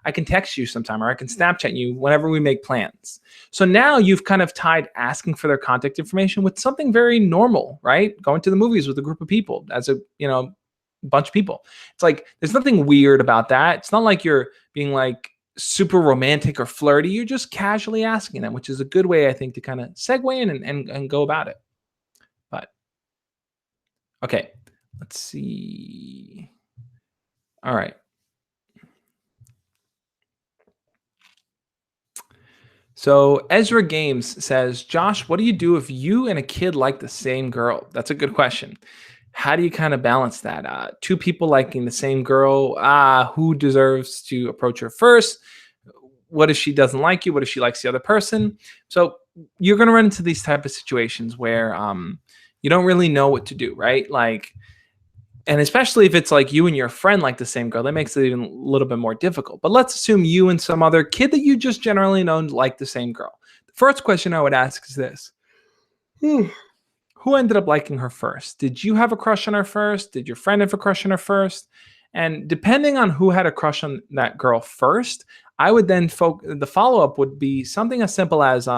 A: I can text you sometime or I can Snapchat you whenever we make plans. So now you've kind of tied asking for their contact information with something very normal, right? Going to the movies with a group of people as a bunch of people. It's like there's nothing weird about that. It's not like you're being like super romantic or flirty. You're just casually asking them, which is a good way, I think, to kind of segue in and go about it. But okay, let's see. All right. So Ezra Games says, Josh, what do you do if you and a kid like the same girl? That's a good question. How do you kind of balance that? Two people liking the same girl, who deserves to approach her first? What if she doesn't like you? What if she likes the other person? So you're going to run into these type of situations where you don't really know what to do, right? Like, and especially if it's like you and your friend like the same girl, that makes it even a little bit more difficult. But let's assume you and some other kid that you just generally know like the same girl. The first question I would ask is this: who ended up liking her first? Did you have a crush on her first? Did your friend have a crush on her first? And depending on who had a crush on that girl first, I would then the follow up would be something as simple as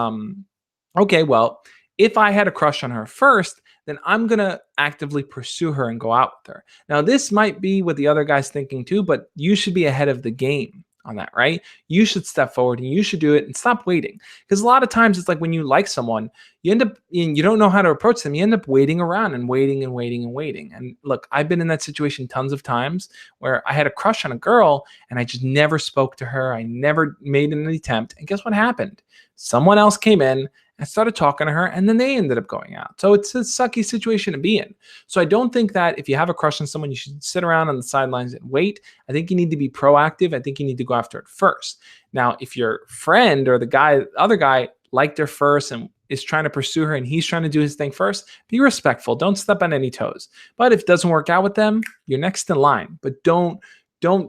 A: okay, well, if I had a crush on her first, then I'm going to actively pursue her and go out with her. Now, this might be what the other guy's thinking too, but you should be ahead of the game on that, right? You should step forward and you should do it and stop waiting. Because a lot of times it's like when you like someone, you end up, you don't know how to approach them. You end up waiting around and waiting and waiting and waiting. And look, I've been in that situation tons of times where I had a crush on a girl and I just never spoke to her. I never made an attempt. And guess what happened? Someone else came in and started talking to her, and then they ended up going out. So it's a sucky situation to be in. So I don't think that if you have a crush on someone, you should sit around on the sidelines and wait. I think you need to be proactive. I think you need to go after it first. Now, if your friend or the other guy liked her first and is trying to pursue her and he's trying to do his thing first, be respectful. Don't step on any toes. But if it doesn't work out with them, you're next in line. But don't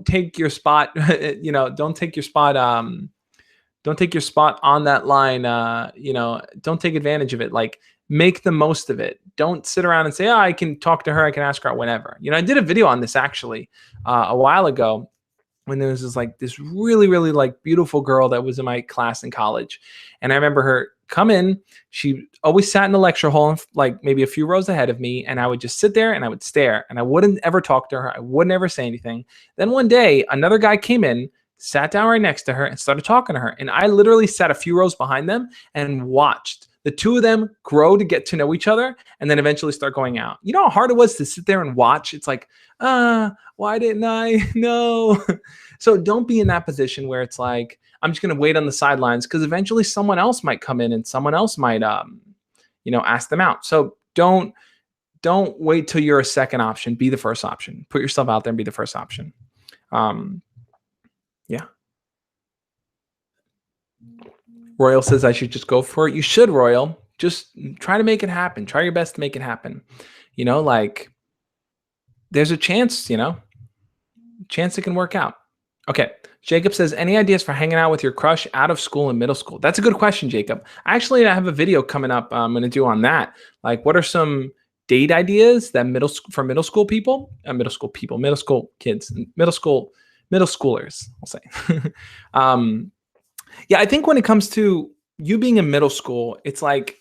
A: take your spot, don't take your spot don't take your spot on that line. Don't take advantage of it. Like, make the most of it. Don't sit around and say, I can talk to her. I can ask her out whenever. I did a video on this actually a while ago when there was this really, really like beautiful girl that was in my class in college. And I remember her come in. She always sat in the lecture hall, like maybe a few rows ahead of me. And I would just sit there and I would stare and I wouldn't ever talk to her. I wouldn't ever say anything. Then one day, another guy came in, sat down right next to her and started talking to her. And I literally sat a few rows behind them and watched the two of them grow to get to know each other and then eventually start going out. You know how hard it was to sit there and watch? It's like, why didn't I know? So don't be in that position where it's like, I'm just going to wait on the sidelines, because eventually someone else might come in and someone else might, ask them out. So don't wait till you're a second option. Be the first option. Put yourself out there and be the first option. Yeah. Royal says I should just go for it. You should, Royal. Just try to make it happen. Try your best to make it happen. There's a chance, chance it can work out. Okay. Jacob says, any ideas for hanging out with your crush out of school and middle school? That's a good question, Jacob. I have a video coming up I'm going to do on that. Like, what are some date ideas that middle school people, middle school kids, middle schoolers, I'll say. Yeah, I think when it comes to you being in middle school, it's like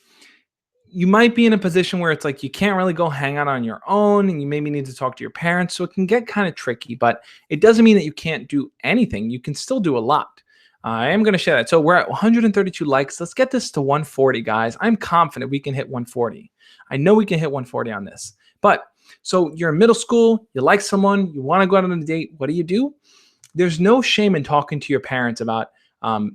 A: you might be in a position where it's like you can't really go hang out on your own and you maybe need to talk to your parents. So it can get kind of tricky, but it doesn't mean that you can't do anything. You can still do a lot. I am going to share that. So we're at 132 likes. Let's get this to 140, guys. I'm confident we can hit 140. I know we can hit 140 on this. But so you're in middle school, you like someone, you want to go out on a date. What do? There's no shame in talking to your parents about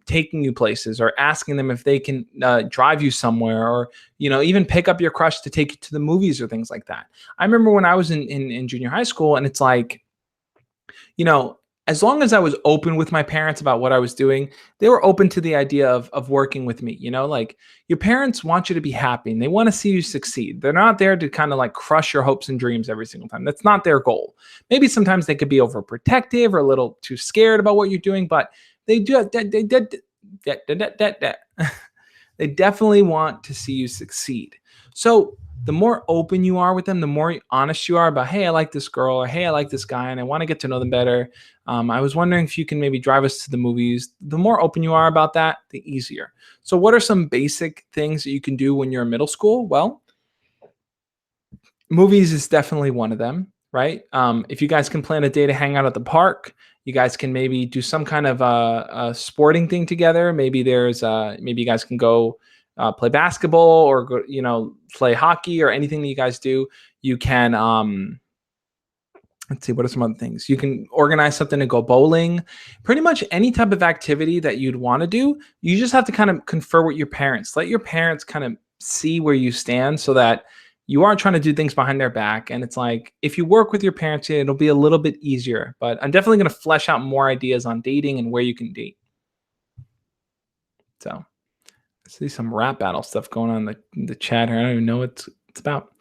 A: taking you places or asking them if they can drive you somewhere, or even pick up your crush to take you to the movies or things like that. I remember when I was in junior high school, and it's like, as long as I was open with my parents about what I was doing, they were open to the idea of working with me. Like, your parents want you to be happy and they want to see you succeed. They're not there to kind of like crush your hopes and dreams every single time. That's not their goal. Maybe sometimes they could be overprotective or a little too scared about what you're doing, but they definitely want to see you succeed. So the more open you are with them, the more honest you are about, hey, I like this girl, or hey, I like this guy, and I want to get to know them better. I was wondering if you can maybe drive us to the movies. The more open you are about that, the easier. So what are some basic things that you can do when you're in middle school? Well, movies is definitely one of them, right? If you guys can plan a day to hang out at the park, you guys can maybe do some kind of a sporting thing together. Maybe maybe you guys can go play basketball or go, play hockey or anything that you guys do. You can Let's see, what are some other things? You can organize something to go bowling. Pretty much any type of activity that you'd want to do, you just have to kind of confer with your parents. Let your parents kind of see where you stand so that you aren't trying to do things behind their back. And it's like, if you work with your parents, it'll be a little bit easier. But I'm definitely going to flesh out more ideas on dating and where you can date. So I see some rap battle stuff going on in the chat here. I don't even know what it's about.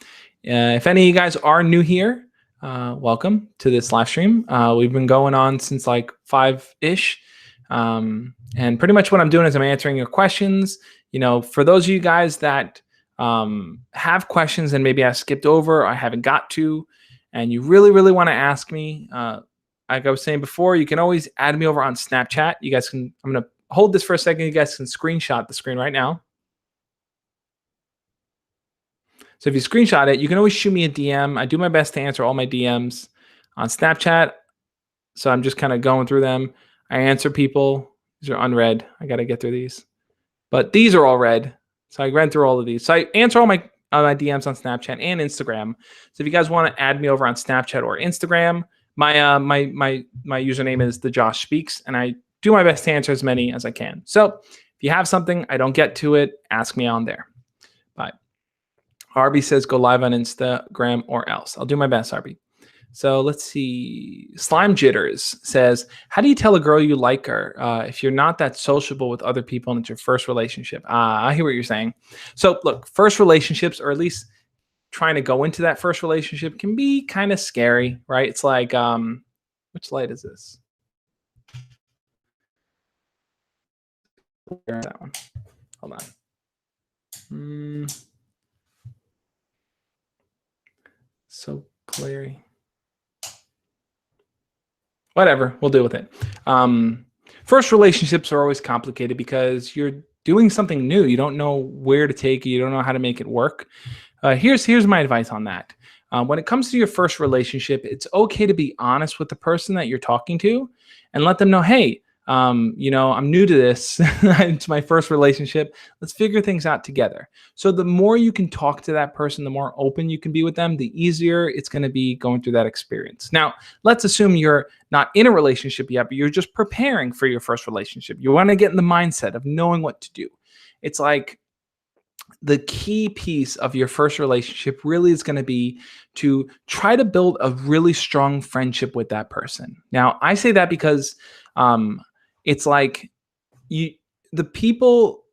A: If any of you guys are new here, welcome to this live stream. We've been going on since like 5-ish. And pretty much what I'm doing is I'm answering your questions. For those of you guys that have questions and maybe I skipped over or I haven't got to, and you really, really want to ask me, like I was saying before, you can always add me over on Snapchat. You guys can, I'm going to hold this for a second. You guys can screenshot the screen right now. So if you screenshot it, you can always shoot me a DM. I do my best to answer all my DMs on Snapchat. So I'm just kind of going through them. I answer people. These are unread. I got to get through these. But these are all read. So I ran through all of these. So I answer all my DMs on Snapchat and Instagram. So if you guys want to add me over on Snapchat or Instagram, my username is thejoshspeaks, and I do my best to answer as many as I can. So if you have something, I don't get to it, ask me on there. Bye. Arby says go live on Instagram or else. I'll do my best, Arby. So let's see. Slime Jitters says, how do you tell a girl you like her if you're not that sociable with other people and it's your first relationship? I hear what you're saying. So look, first relationships, or at least trying to go into that first relationship, can be kind of scary, right? It's like, which light is this? Where's that one? Hold on. So glary. Whatever, we'll deal with it. First relationships are always complicated because you're doing something new. You don't know where to take it. You don't know how to make it work. Here's my advice on that. When it comes to your first relationship, it's okay to be honest with the person that you're talking to and let them know, hey, I'm new to this. It's my first relationship. Let's figure things out together. So the more you can talk to that person, the more open you can be with them, the easier it's going to be going through that experience. Now, let's assume you're not in a relationship yet, but you're just preparing for your first relationship. You want to get in the mindset of knowing what to do. It's like the key piece of your first relationship really is going to be to try to build a really strong friendship with that person. Now, I say that because it's like the people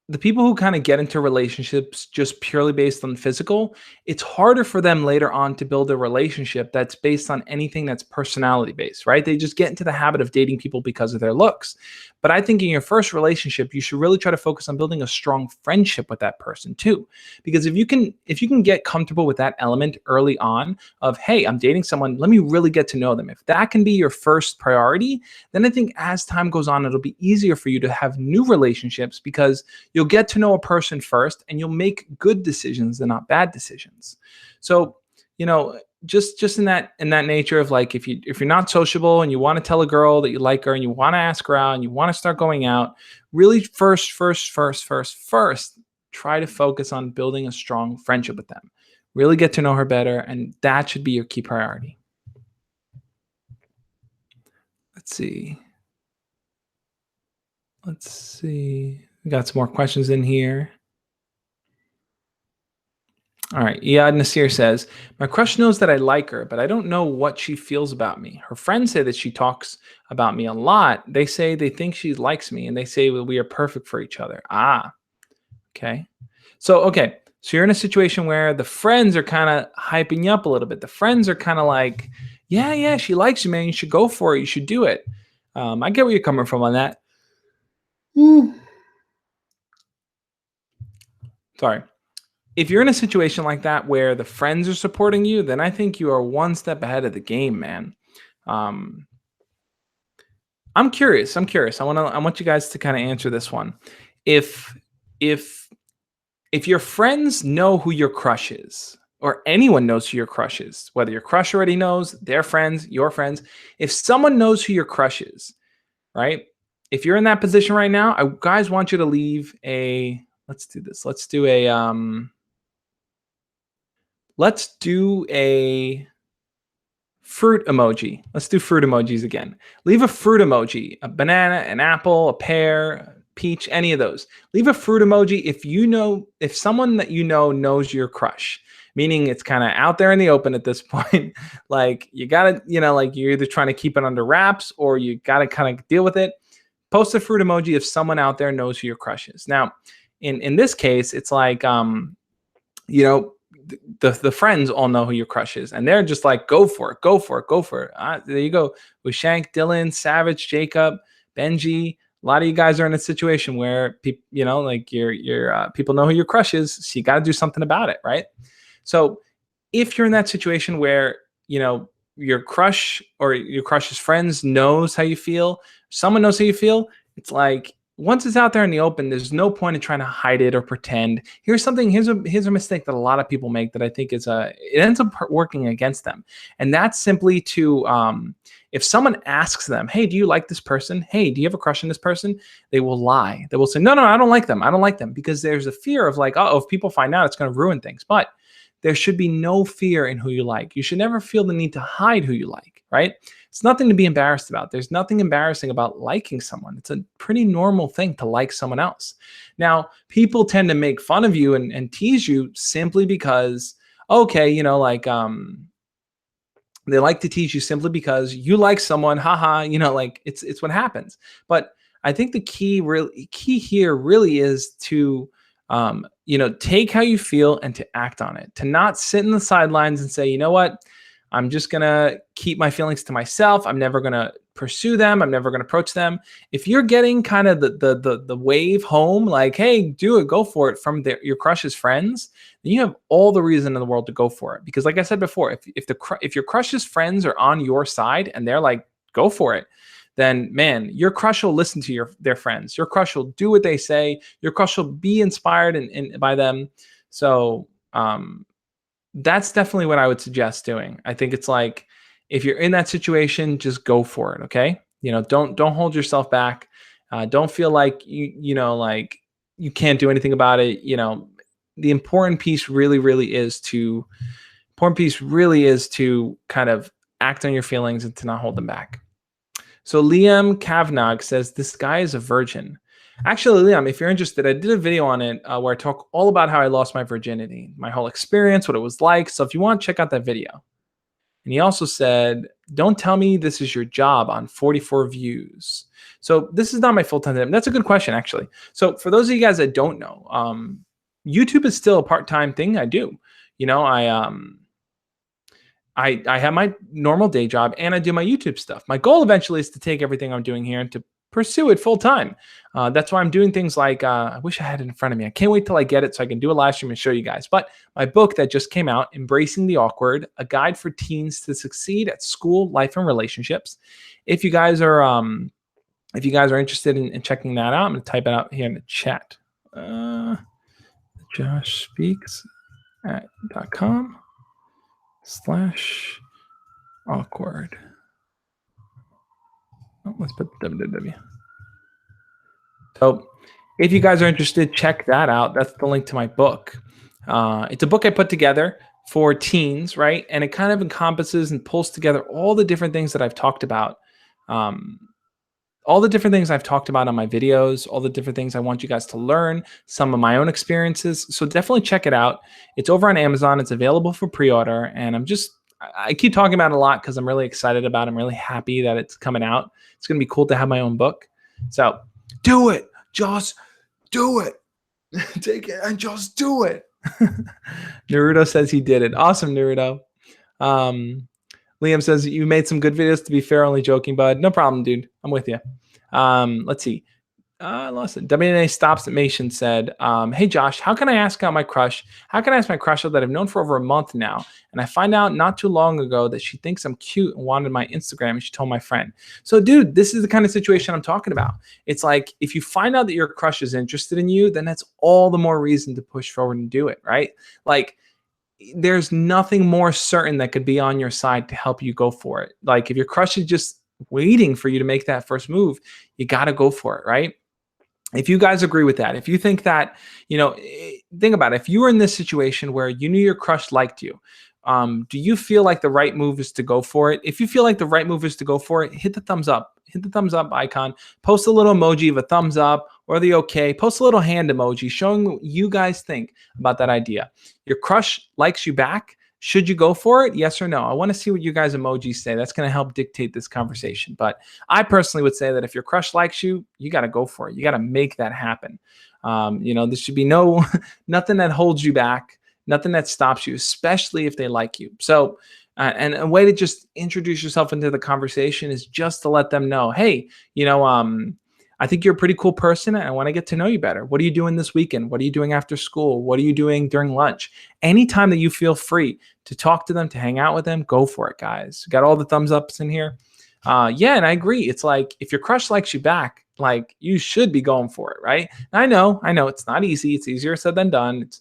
A: who kind of get into relationships just purely based on physical, it's harder for them later on to build a relationship that's based on anything that's personality based, right? They just get into the habit of dating people because of their looks. But I think in your first relationship, you should really try to focus on building a strong friendship with that person too. Because if you can get comfortable with that element early on of, hey, I'm dating someone, let me really get to know them. If that can be your first priority, then I think as time goes on, it'll be easier for you to have new relationships because you'll get to know a person first and you'll make good decisions and not bad decisions. So, just in that nature of like, if you're not sociable and you want to tell a girl that you like her and you want to ask her out and you want to start going out, really first, try to focus on building a strong friendship with them. Really get to know her better, and that should be your key priority. Let's see. We got some more questions in here. All right. Iyad Nasir says, my crush knows that I like her, but I don't know what she feels about me. Her friends say that she talks about me a lot. They say they think she likes me, and they say we are perfect for each other. Okay. So you're in a situation where the friends are kind of hyping you up a little bit. The friends are kind of like, yeah, she likes you, man. You should go for it. You should do it. I get where you're coming from on that. Sorry. If you're in a situation like that where the friends are supporting you, then I think you are one step ahead of the game, man. I'm curious. I want you guys to kind of answer this one. If your friends know who your crush is, or anyone knows who your crush is, whether your crush already knows, their friends, your friends, if someone knows who your crush is, right? If you're in that position right now, I guys want you to leave let's do this. Let's do a Fruit emoji. Let's do fruit emojis again. Leave a fruit emoji, a banana, an apple, a pear, a peach, any of those. Leave a fruit emoji if someone that you know knows your crush, meaning it's kind of out there in the open at this point. Like you gotta, like you're either trying to keep it under wraps or you gotta kind of deal with it. Post a fruit emoji if someone out there knows who your crush is. Now, in this case, it's like you know, the friends all know who your crush is, and they're just like, go for it, go for it, go for it. There you go. With Shank, Dylan, Savage, Jacob, Benji. A lot of you guys are in a situation where people, like your people know who your crush is, so you got to do something about it, right? So if you're in that situation where your crush or your crush's friends knows how you feel, someone knows how you feel, it's like once it's out there in the open, there's no point in trying to hide it or pretend. Here's a mistake that a lot of people make that I think it ends up working against them. And that's simply to, if someone asks them, hey, do you like this person? Hey, do you have a crush on this person? They will lie. They will say, no, I don't like them. I don't like them, because there's a fear of like, if people find out, it's going to ruin things. But there should be no fear in who you like. You should never feel the need to hide who you like, right? It's nothing to be embarrassed about. There's nothing embarrassing about liking someone. It's a pretty normal thing to like someone else. Now, people tend to make fun of you and tease you simply because, okay, they like to tease you simply because you like someone, haha, like it's what happens. But I think the key here really is to take how you feel and to act on it, to not sit in the sidelines and say, you know what, I'm just going to keep my feelings to myself. I'm never going to pursue them. I'm never going to approach them. If you're getting kind of the wave home, like, hey, do it, go for it from your crush's friends, then you have all the reason in the world to go for it. Because like I said before, if your crush's friends are on your side and they're like, go for it, then man, your crush will listen to their friends. Your crush will do what they say. Your crush will be inspired by them. So that's definitely what I would suggest doing. I think it's like, if you're in that situation, just go for it. Okay. Don't hold yourself back. Don't feel like like you can't do anything about it. The important piece really is to kind of act on your feelings and to not hold them back. So Liam Kavnog says, this guy is a virgin. Actually, Liam, if you're interested, I did a video on it where I talk all about how I lost my virginity, my whole experience, what it was like. So if you want, check out that video. And he also said, don't tell me this is your job, on 44 views. So this is not my full-time job. That's a good question, actually. So for those of you guys that don't know, YouTube is still a part-time thing I do. I have my normal day job and I do my YouTube stuff. My goal eventually is to take everything I'm doing here and to pursue it full time. That's why I'm doing things like, I wish I had it in front of me. I can't wait till I get it so I can do a live stream and show you guys. But my book that just came out, Embracing the Awkward, a guide for teens to succeed at school, life, and relationships. If you guys are interested in checking that out, I'm going to type it out here in the chat. thejoshspeaks.com/awkward. Let's put www. So if you guys are interested, check that out. That's the link to my book. It's a book I put together for teens, right? And it kind of encompasses and pulls together all the different things that I've talked about. All the different things I've talked about on my videos, all the different things I want you guys to learn, some of my own experiences. So definitely check it out. It's over on Amazon. It's available for pre-order. And I keep talking about it a lot because I'm really excited about it. I'm really happy that it's coming out. It's going to be cool to have my own book. So do it. Just do it. Take it and just do it. Naruto says he did it. Awesome, Naruto. Liam says, you made some good videos. To be fair, only joking, bud. No problem, dude. I'm with you. Let's see. I lost it. WNA Stops Nation said, hey, Josh, how can I ask out my crush? How can I ask my crush that I've known for over a month now? And I find out not too long ago that she thinks I'm cute and wanted my Instagram, and she told my friend. So, dude, this is the kind of situation I'm talking about. It's like, if you find out that your crush is interested in you, then that's all the more reason to push forward and do it, right? Like, there's nothing more certain that could be on your side to help you go for it. Like, if your crush is just waiting for you to make that first move, you got to go for it, right? If you guys agree with that, if you think that, think about it. If you were in this situation where you knew your crush liked you, Do you feel like the right move is to go for it? If you feel like the right move is to go for it, hit the thumbs up. Hit the thumbs up icon. Post a little emoji of a thumbs up or the okay. Post a little hand emoji showing what you guys think about that idea. Your crush likes you back. Should you go for it? Yes or no? I want to see what you guys emojis say. That's going to help dictate this conversation. But I personally would say that if your crush likes you, you got to go for it. You got to make that happen. There should be nothing that holds you back, nothing that stops you, especially if they like you. So, and a way to just introduce yourself into the conversation is just to let them know, hey, I think you're a pretty cool person and I want to get to know you better. What are you doing this weekend? What are you doing after school? What are you doing during lunch? Anytime that you feel free to talk to them, to hang out with them, go for it, guys. Got all the thumbs ups in here. Yeah, and I agree. It's like if your crush likes you back, like you should be going for it, right? And I know it's not easy. It's easier said than done. It's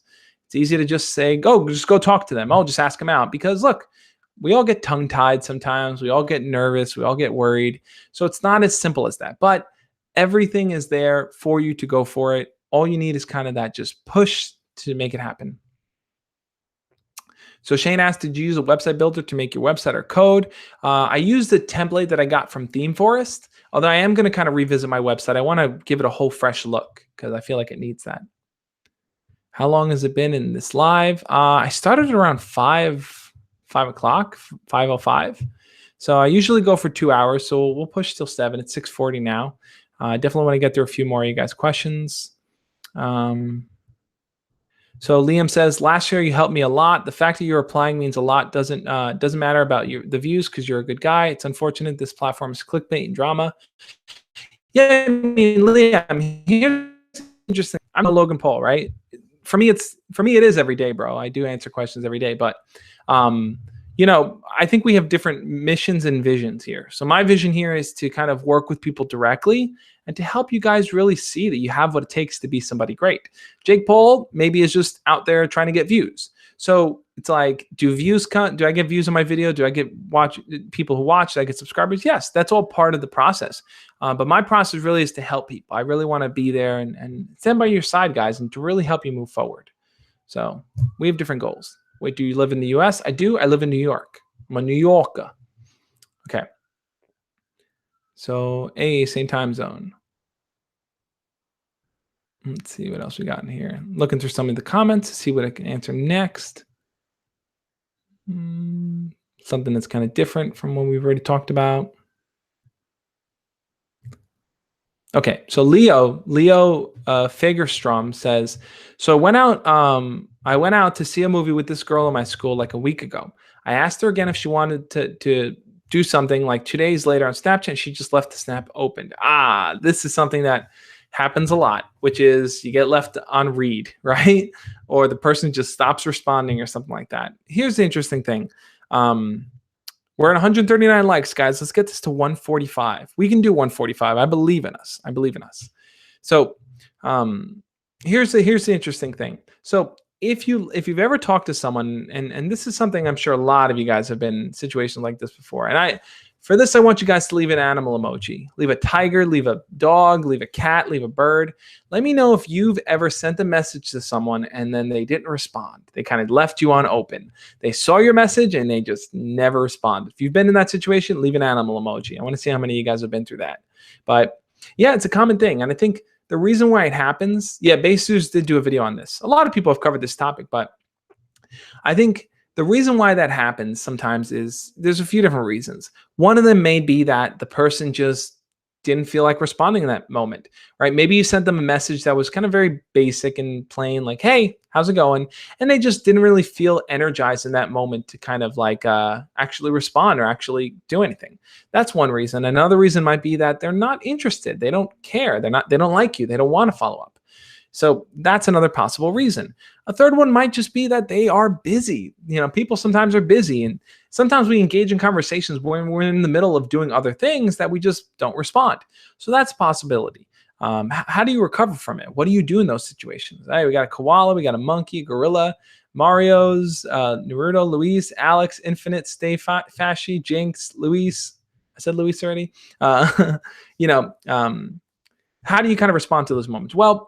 A: easy to just say, just go talk to them. Oh, just ask them out. Because look, we all get tongue-tied sometimes. We all get nervous. We all get worried. So it's not as simple as that. But everything is there for you to go for it. All you need is kind of that just push to make it happen. So Shane asked, did you use a website builder to make your website or code? I used the template that I got from Theme Forest, although I am going to kind of revisit my website. I want to give it a whole fresh look because I feel like it needs that. How long has it been in this live? I started around 5 o'clock, 5:05. So I usually go for 2 hours. So we'll push till 7. It's 6:40 now. I definitely want to get through a few more of you guys' questions. So Liam says, last year you helped me a lot. The fact that you're applying means a lot. Doesn't matter about the views because you're a good guy. It's unfortunate this platform is clickbait and drama. Yeah, I mean, Liam, here's interesting. I'm a Logan Paul, right? For me, it is every day, bro. I do answer questions every day, but I think we have different missions and visions here. So my vision here is to kind of work with people directly and to help you guys really see that you have what it takes to be somebody great. Jake Paul maybe is just out there trying to get views. So it's like, do I get views on my video? Do I get people who watch? Do I get subscribers? Yes, that's all part of the process. But my process really is to help people. I really want to be there and stand by your side, guys, and to really help you move forward. So we have different goals. Wait, do you live in the US? I do. I live in New York. I'm a New Yorker. Okay. So, same time zone. Let's see what else we got in here. Looking through some of the comments to see what I can answer next. Something that's kind of different from what we've already talked about. Okay, so Leo Fagerstrom says, so I went out to see a movie with this girl in my school like a week ago. I asked her again if she wanted to do something. Like 2 days later on Snapchat, she just left the snap opened. This is something that happens a lot, which is you get left on read, right? Or the person just stops responding or something like that. Here's the interesting thing. We're at 139 likes, guys. Let's get this to 145. We can do 145. I believe in us. So here's the interesting thing. So if you've ever talked to someone, and this is something I'm sure a lot of you guys have been in situations like this before. And for this, I want you guys to leave an animal emoji. Leave a tiger, leave a dog, leave a cat, leave a bird. Let me know if you've ever sent a message to someone and then they didn't respond. They kind of left you on open. They saw your message and they just never responded. If you've been in that situation, leave an animal emoji. I want to see how many of you guys have been through that. But yeah, it's a common thing. And I think the reason why it happens, Besus did do a video on this. A lot of people have covered this topic, but I think the reason why that happens sometimes is there's a few different reasons. One of them may be that the person just didn't feel like responding in that moment, right? Maybe you sent them a message that was kind of very basic and plain, like, hey, how's it going? And they just didn't really feel energized in that moment to kind of like actually respond or actually do anything. That's one reason. Another reason might be that they're not interested. They don't care. They don't like you. They don't want to follow up. So that's another possible reason. A third one might just be that they are busy. People sometimes are busy, and sometimes we engage in conversations when we're in the middle of doing other things that we just don't respond. So that's a possibility. How do you recover from it? What do you do in those situations? Hey, we got a koala, we got a monkey, gorilla, Mario's, Naruto, Luis, Alex, Infinite, Stay Fashy, Jinx, Luis. I said Luis already. How do you kind of respond to those moments? Well,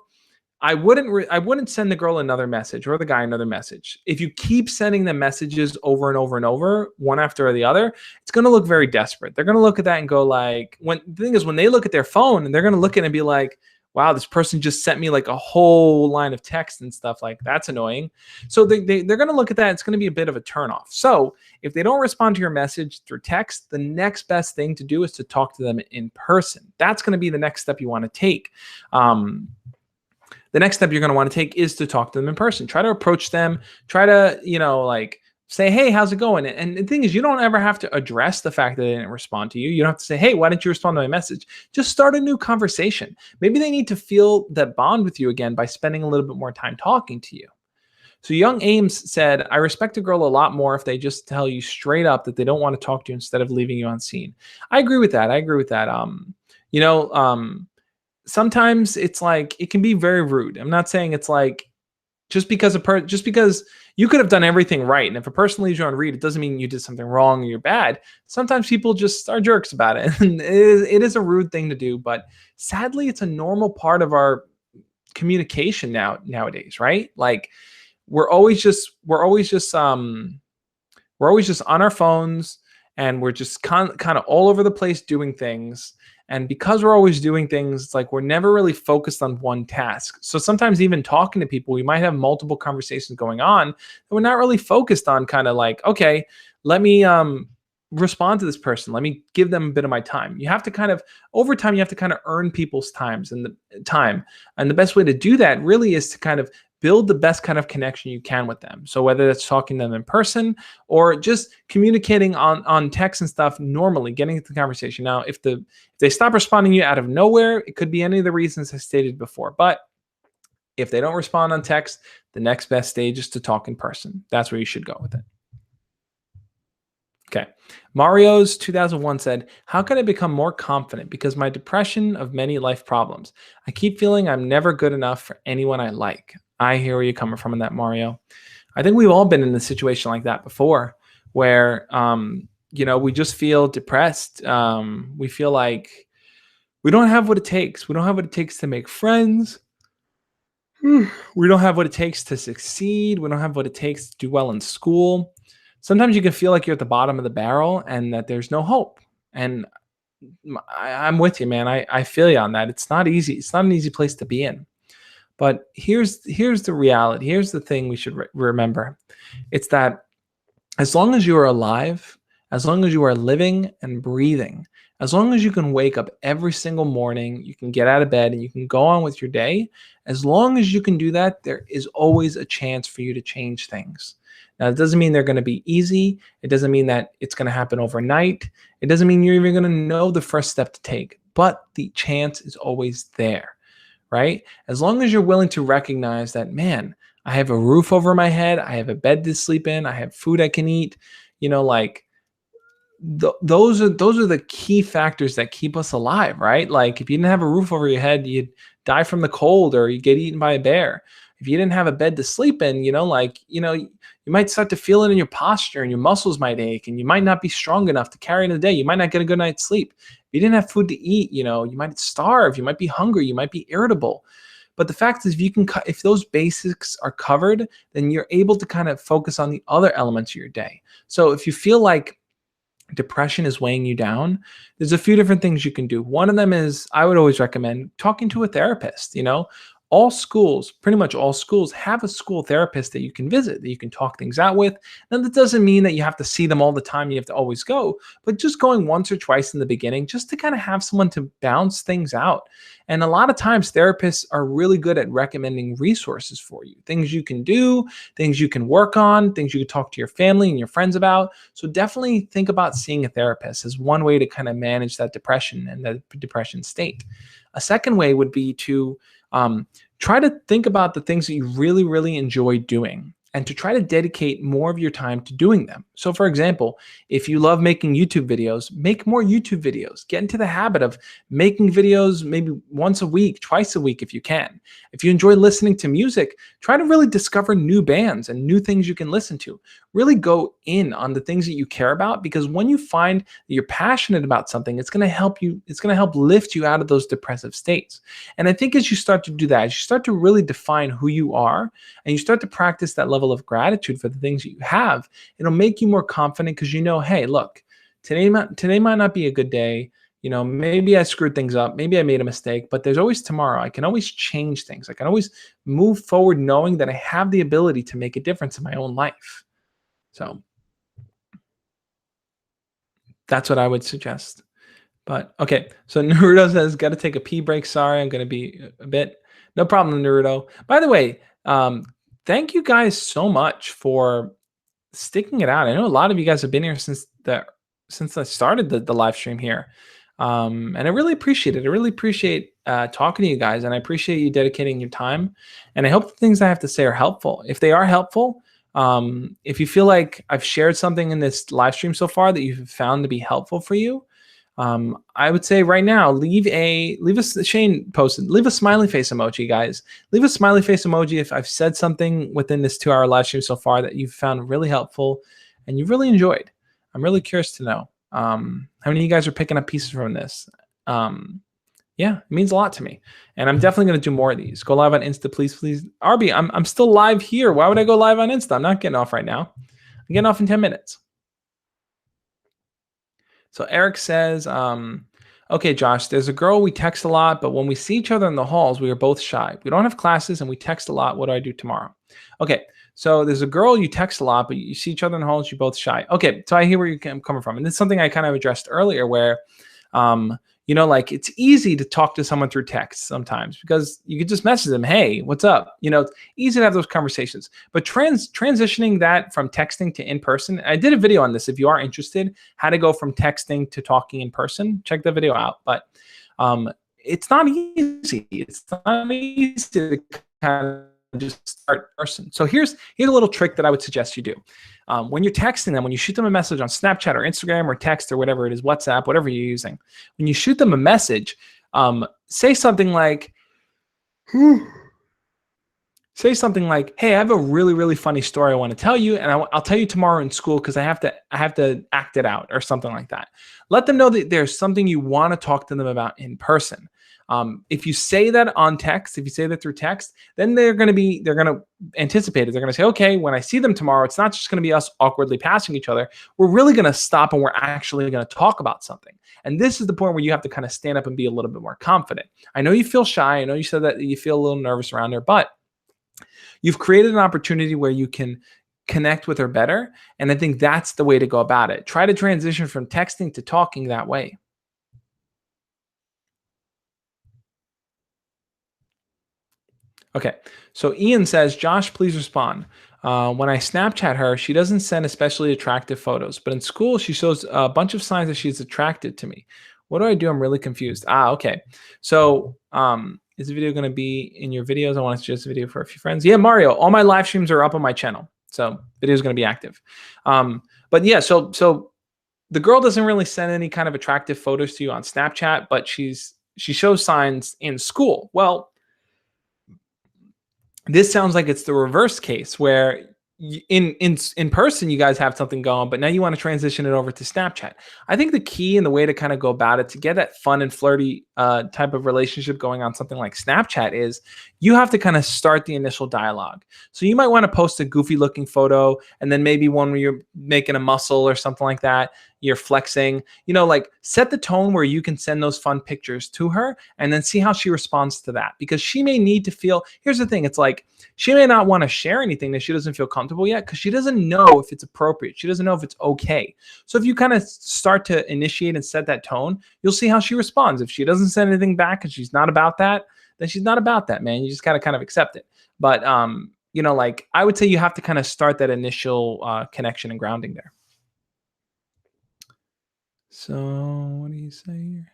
A: I wouldn't send the girl another message or the guy another message. If you keep sending them messages over and over and over, one after the other, it's going to look very desperate. They're going to look at that and go like, when the thing is, when they look at their phone and they're going to look at it and be like, wow, this person just sent me like a whole line of text and stuff, like that's annoying. So they're going to look at that. It's going to be a bit of a turnoff. So if they don't respond to your message through text, the next best thing to do is to talk to them in person. That's going to be the next step you want to take. The next step you're going to want to take is to talk to them in person. Try to approach them. Try to, like say, hey, how's it going? And the thing is, you don't ever have to address the fact that they didn't respond to you. You don't have to say, hey, why didn't you respond to my message? Just start a new conversation. Maybe they need to feel that bond with you again by spending a little bit more time talking to you. So Young Ames said, I respect a girl a lot more if they just tell you straight up that they don't want to talk to you instead of leaving you on scene. I agree with that. Sometimes it's like, it can be very rude. I'm not saying it's like, just because you could have done everything right. And if a person leaves you on read, it doesn't mean you did something wrong or you're bad. Sometimes people just are jerks about it. And it is a rude thing to do, but sadly, it's a normal part of our communication nowadays, right? Like we're always just on our phones, and we're just kind of all over the place doing things. And because we're always doing things, it's like we're never really focused on one task. So sometimes even talking to people, we might have multiple conversations going on, and we're not really focused on kind of like, okay, let me respond to this person. Let me give them a bit of my time. You have to kind of, over time, you have to kind of earn people's time. And the best way to do that really is to kind of build the best kind of connection you can with them. So whether that's talking to them in person or just communicating on text and stuff normally, getting into the conversation. Now, if they stop responding to you out of nowhere, it could be any of the reasons I stated before. But if they don't respond on text, the next best stage is to talk in person. That's where you should go with it. Okay. Mario's 2001 said, how can I become more confident? Because my depression of many life problems. I keep feeling I'm never good enough for anyone I like. I hear where you're coming from in that, Mario. I think we've all been in a situation like that before where, we just feel depressed. We feel like we don't have what it takes. We don't have what it takes to make friends. We don't have what it takes to succeed. We don't have what it takes to do well in school. Sometimes you can feel like you're at the bottom of the barrel and that there's no hope. And I'm with you, man. I feel you on that. It's not easy. It's not an easy place to be in. But here's the reality. Here's the thing we should remember. It's that as long as you are alive, as long as you are living and breathing, as long as you can wake up every single morning, you can get out of bed and you can go on with your day, as long as you can do that, there is always a chance for you to change things. Now, it doesn't mean they're going to be easy. It doesn't mean that it's going to happen overnight. It doesn't mean you're even going to know the first step to take, but the chance is always there, right? As long as you're willing to recognize that, man, I have a roof over my head. I have a bed to sleep in. I have food I can eat. Those are the key factors that keep us alive, right? Like if you didn't have a roof over your head, you'd die from the cold or you get eaten by a bear. If you didn't have a bed to sleep in, you might start to feel it in your posture and your muscles might ache and you might not be strong enough to carry in the day. You might not get a good night's sleep. If you didn't have food to eat, you might starve. You might be hungry. You might be irritable. But the fact is, if those basics are covered, then you're able to kind of focus on the other elements of your day. So if you feel like depression is weighing you down, there's a few different things you can do. One of them is, I would always recommend talking to a therapist. All schools, pretty much all schools, have a school therapist that you can visit, that you can talk things out with. Now, that doesn't mean that you have to see them all the time. You have to always go, but just going once or twice in the beginning, just to kind of have someone to bounce things out. And a lot of times therapists are really good at recommending resources for you, things you can do, things you can work on, things you can talk to your family and your friends about. So definitely think about seeing a therapist as one way to kind of manage that depression and that depression state. A second way would be to try to think about the things that you really, really enjoy doing and to try to dedicate more of your time to doing them. So, for example, if you love making YouTube videos, make more YouTube videos. Get into the habit of making videos maybe once a week, twice a week if you can. If you enjoy listening to music, try to really discover new bands and new things you can listen to. Really go in on the things that you care about, because when you find that you're passionate about something, it's going to help you, it's going to help lift you out of those depressive states. And I think as you start to do that, as you start to really define who you are and you start to practice that level of gratitude for the things that you have, it'll make you more confident because you know, hey, look, today might not be a good day. Maybe I screwed things up. Maybe I made a mistake, but there's always tomorrow. I can always change things. I can always move forward knowing that I have the ability to make a difference in my own life. So that's what I would suggest. But okay, so Naruto says, got to take a pee break. Sorry, I'm going to be a bit. No problem, Naruto. By the way, thank you guys so much for sticking it out. I know a lot of you guys have been here since I started the live stream here. And I really appreciate it. I really appreciate talking to you guys, and I appreciate you dedicating your time. And I hope the things I have to say are helpful. If they are helpful, if you feel like I've shared something in this live stream so far that you've found to be helpful for you, I would say right now, Shane posted, leave a smiley face emoji, guys. Leave a smiley face emoji if I've said something within this 2-hour live stream so far that you've found really helpful and you've really enjoyed. I'm really curious to know how many of you guys are picking up pieces from this. Yeah, it means a lot to me. And I'm definitely going to do more of these. Go live on Insta, please. Arby, I'm still live here. Why would I go live on Insta? I'm not getting off right now. I'm getting off in 10 minutes. So Eric says, okay, Josh, there's a girl we text a lot, but when we see each other in the halls, we are both shy. We don't have classes and we text a lot. What do I do tomorrow? Okay, so there's a girl you text a lot, but you see each other in the halls, you're both shy. Okay, so I hear where you're coming from. And this is something I kind of addressed earlier where, like it's easy to talk to someone through text sometimes because you could just message them, hey, what's up? It's easy to have those conversations. But transitioning that from texting to in person, I did a video on this if you are interested, how to go from texting to talking in person. Check the video out. But it's not easy. It's not easy to kind of just start in person. So here's a little trick that I would suggest you do. When you're texting them, when you shoot them a message on Snapchat or Instagram or text or whatever it is, WhatsApp, whatever you're using, when you shoot them a message, say something like, hey, I have a really, really funny story I want to tell you, and I'll tell you tomorrow in school because I have to act it out or something like that. Let them know that there's something you want to talk to them about in person. If you say that on text, if you say that through text, then they're going to anticipate it. They're going to say, okay, when I see them tomorrow, it's not just going to be us awkwardly passing each other. We're really going to stop and we're actually going to talk about something. And this is the point where you have to kind of stand up and be a little bit more confident. I know you feel shy. I know you said that you feel a little nervous around her, but you've created an opportunity where you can connect with her better. And I think that's the way to go about it. Try to transition from texting to talking that way. Okay, so Ian says, Josh, please respond. When I Snapchat her, she doesn't send especially attractive photos, but in school, she shows a bunch of signs that she's attracted to me. What do I do? I'm really confused. Okay. So is the video going to be in your videos? I want to suggest a video for a few friends. Yeah, Mario, all my live streams are up on my channel. So video is going to be active. But yeah, so the girl doesn't really send any kind of attractive photos to you on Snapchat, but she shows signs in school. Well, this sounds like it's the reverse case where in person you guys have something going, but now you want to transition it over to Snapchat. I think the key and the way to kind of go about it to get that fun and flirty type of relationship going on something like Snapchat is you have to kind of start the initial dialogue. So you might want to post a goofy looking photo and then maybe one where you're making a muscle or something like that. You're flexing, like set the tone where you can send those fun pictures to her and then see how she responds to that. Because she may need to feel, here's the thing, it's like she may not want to share anything that she doesn't feel comfortable yet because she doesn't know if it's appropriate. She doesn't know if it's okay. So if you kind of start to initiate and set that tone, you'll see how she responds. If she doesn't send anything back and she's not about that, then she's not about that, man. You just got to kind of accept it. But, like I would say you have to kind of start that initial connection and grounding there. So what do you say here?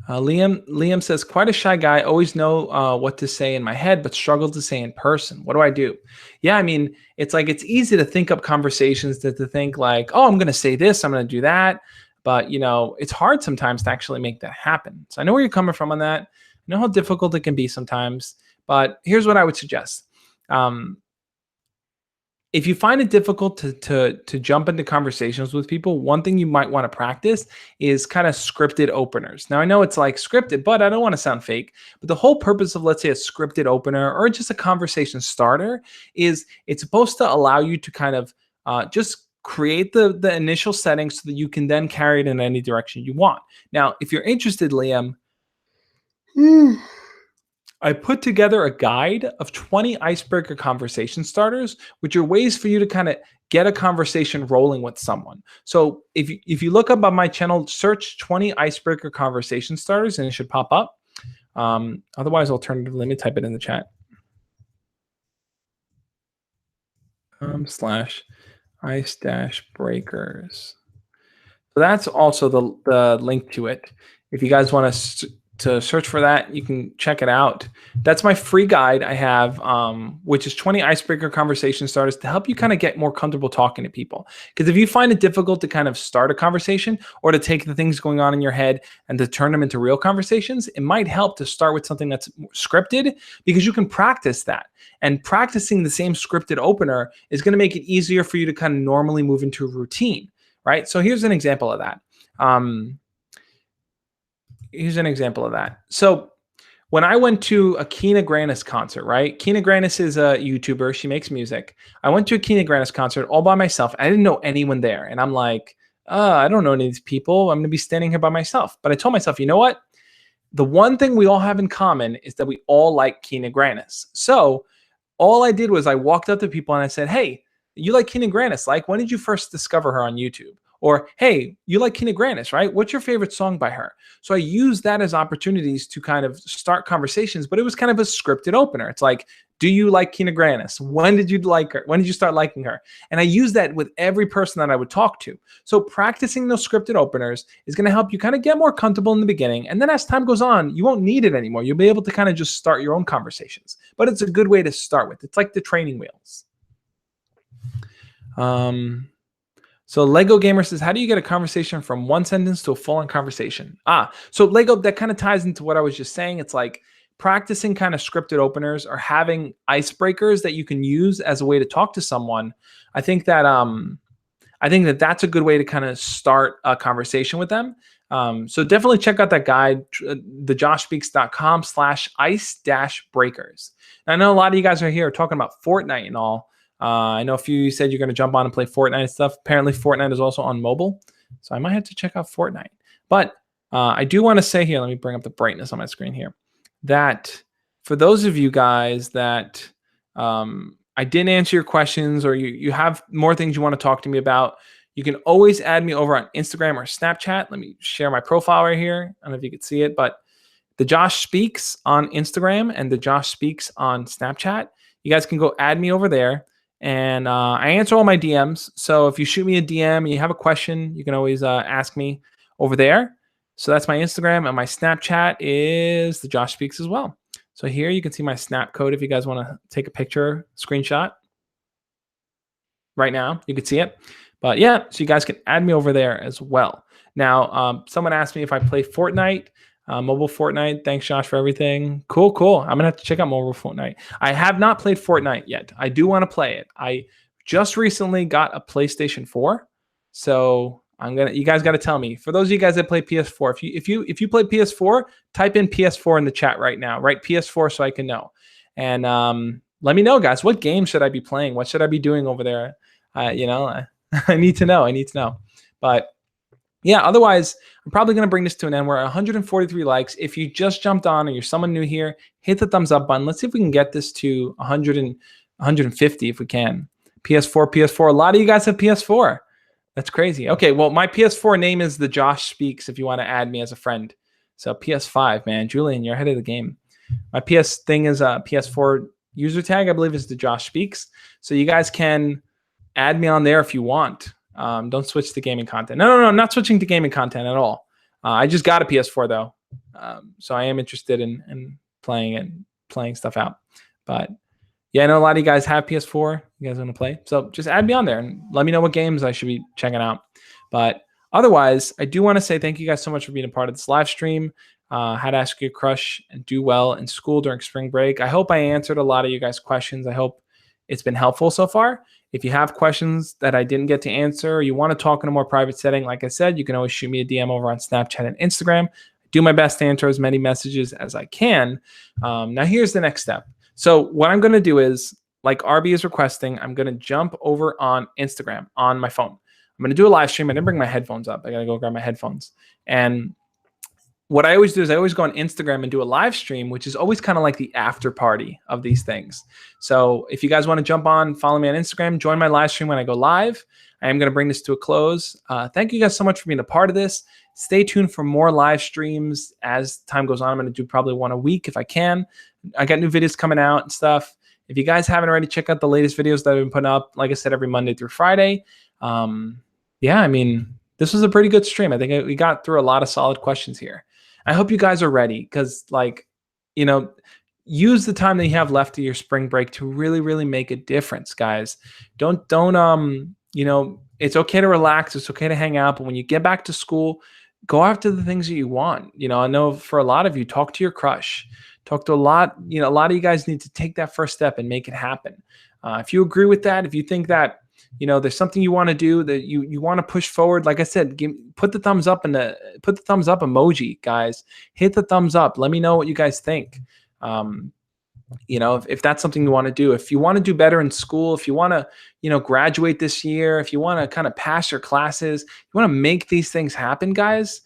A: Liam says, quite a shy guy. Always know what to say in my head, but struggle to say in person. What do I do? Yeah, I mean, it's like it's easy to think up conversations to think like, oh, I'm going to say this, I'm going to do that. But, it's hard sometimes to actually make that happen. So I know where you're coming from on that. I know how difficult it can be sometimes. But here's what I would suggest. Um, if you find it difficult to jump into conversations with people, one thing you might want to practice is kind of scripted openers. Now I know it's like scripted, but I don't want to sound fake. But the whole purpose of, let's say, a scripted opener or just a conversation starter is it's supposed to allow you to kind of just create the initial settings so that you can then carry it in any direction you want. Now, if you're interested, Liam, I put together a guide of 20 icebreaker conversation starters, which are ways for you to kind of get a conversation rolling with someone. So if you look up on my channel, search 20 icebreaker conversation starters, and it should pop up. Otherwise, alternatively, let me type it in the chat. Slash ice dash breakers. So that's also the link to it. If you guys want to search for that, you can check it out. That's my free guide I have, which is 20 icebreaker conversation starters to help you kind of get more comfortable talking to people. Because if you find it difficult to kind of start a conversation or to take the things going on in your head and to turn them into real conversations, it might help to start with something that's scripted, because you can practice that. And practicing the same scripted opener is going to make it easier for you to kind of normally move into a routine, right? So here's an example of that. So when I went to a Kina Grannis concert, right? Kina Grannis is a YouTuber. She makes music. I went to a Kina Grannis concert all by myself. I didn't know anyone there. And I'm like, I don't know any of these people. I'm going to be standing here by myself. But I told myself, you know what? The one thing we all have in common is that we all like Kina Grannis. So all I did was I walked up to people and I said, hey, you like Kina Grannis? Like, when did you first discover her on YouTube? Or, hey, you like Kina Grannis, right? What's your favorite song by her? So I used that as opportunities to kind of start conversations, but it was kind of a scripted opener. It's like, do you like Kina Grannis? When did you like her? When did you start liking her? And I use that with every person that I would talk to. So practicing those scripted openers is going to help you kind of get more comfortable in the beginning. And then as time goes on, you won't need it anymore. You'll be able to kind of just start your own conversations. But it's a good way to start with. It's like the training wheels. So Lego Gamer says, how do you get a conversation from one sentence to a full-on conversation? So Lego, that kind of ties into what I was just saying. It's like practicing kind of scripted openers or having icebreakers that you can use as a way to talk to someone. I think that that's a good way to kind of start a conversation with them. So definitely check out that guide, thejoshspeaks.com/ice-breakers. I know a lot of you guys are here talking about Fortnite and all. I know a few of you said you're going to jump on and play Fortnite and stuff. Apparently, Fortnite is also on mobile. So I might have to check out Fortnite. But I do want to say here, let me bring up the brightness on my screen here, that for those of you guys that I didn't answer your questions, or you have more things you want to talk to me about, you can always add me over on Instagram or Snapchat. Let me share my profile right here. I don't know if you can see it, but The Josh Speaks on Instagram and The Josh Speaks on Snapchat. You guys can go add me over there. And I answer all my DMs. So if you shoot me a DM and you have a question, you can always ask me over there. So that's my Instagram, and my Snapchat is The Josh Speaks as well. So here you can see my Snap code if you guys want to take a picture, screenshot. Right now, you can see it. But yeah, so you guys can add me over there as well. Now, someone asked me if I play Fortnite. Mobile Fortnite. Thanks, Josh, for everything. Cool. I'm going to have to check out mobile Fortnite. I have not played Fortnite yet. I do want to play it. I just recently got a PlayStation 4. So you guys got to tell me. For those of you guys that play PS4, if you play PS4, type in PS4 in the chat right now. Write PS4 so I can know. And let me know, guys. What game should I be playing? What should I be doing over there? I need to know. But yeah, otherwise, I'm probably going to bring this to an end. We're at 143 likes. If you just jumped on or you're someone new here, hit the thumbs up button. Let's see if we can get this to 100 and 150 if we can. PS4. A lot of you guys have PS4. That's crazy. Okay, well, my PS4 name is The Josh Speaks if you want to add me as a friend. So PS5, man. Julian, you're ahead of the game. My PS thing is PS4 user tag, I believe, is The Josh Speaks. So you guys can add me on there if you want. Don't switch to gaming content. No, I'm not switching to gaming content at all. I just got a PS4 though. So I am interested in playing stuff out. But yeah, I know a lot of you guys have PS4. You guys want to play? So just add me on there and let me know what games I should be checking out. But otherwise, I do want to say thank you guys so much for being a part of this live stream. How to ask your crush and do well in school during spring break. I hope I answered a lot of you guys' questions. I hope it's been helpful so far. If you have questions that I didn't get to answer, or you want to talk in a more private setting, like I said, you can always shoot me a DM over on Snapchat and Instagram. Do my best to answer as many messages as I can. Now, here's the next step. So what I'm going to do is, like RB is requesting, I'm going to jump over on Instagram on my phone. I'm going to do a live stream. I didn't bring my headphones up. I got to go grab my headphones. And what I always do is I always go on Instagram and do a live stream, which is always kind of like the after party of these things. So if you guys want to jump on, follow me on Instagram, join my live stream when I go live. I am going to bring this to a close. Thank you guys so much for being a part of this. Stay tuned for more live streams as time goes on. I'm going to do probably one a week if I can. I got new videos coming out and stuff. If you guys haven't already, check out the latest videos that I've been putting up, like I said, every Monday through Friday. Yeah, I mean, this was a pretty good stream. I think we got through a lot of solid questions here. I hope you guys are ready because, like, you know, use the time that you have left of your spring break to really, really make a difference, guys. Don't, you know, it's okay to relax. It's okay to hang out. But when you get back to school, go after the things that you want. You know, I know for a lot of you, talk to your crush. Talk to a lot of you guys need to take that first step and make it happen. If you agree with that, if you think that, you know, there's something you want to do that you want to push forward, like I said, put the thumbs up put the thumbs up emoji, guys. Hit the thumbs up. Let me know what you guys think. You know, if that's something you want to do, if you want to do better in school, if you want to, you know, graduate this year, if you want to kind of pass your classes, you want to make these things happen, guys,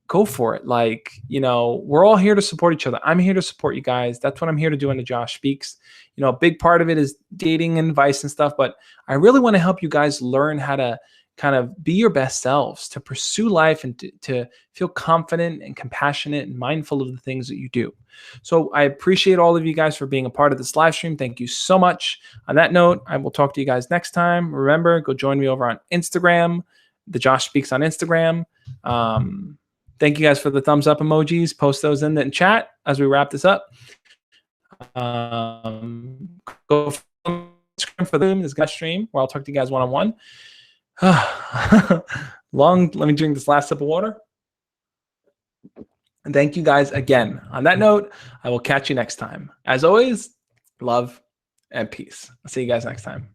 A: go for it. Like, you know, we're all here to support each other. I'm here to support you guys. That's what I'm here to do in the Josh Speaks. You know, a big part of it is dating and advice and stuff, but I really want to help you guys learn how to kind of be your best selves, to pursue life and to feel confident and compassionate and mindful of the things that you do. So I appreciate all of you guys for being a part of this live stream. Thank you so much. On that note, I will talk to you guys next time. Remember, go join me over on Instagram, The Josh Speaks on Instagram. Thank you guys for the thumbs up emojis. Post those in the chat as we wrap this up. Go for this guest stream where I'll talk to you guys one-on-one. Let me drink this last sip of water. And thank you guys again. On that note, I will catch you next time. As always, love and peace. I'll see you guys next time.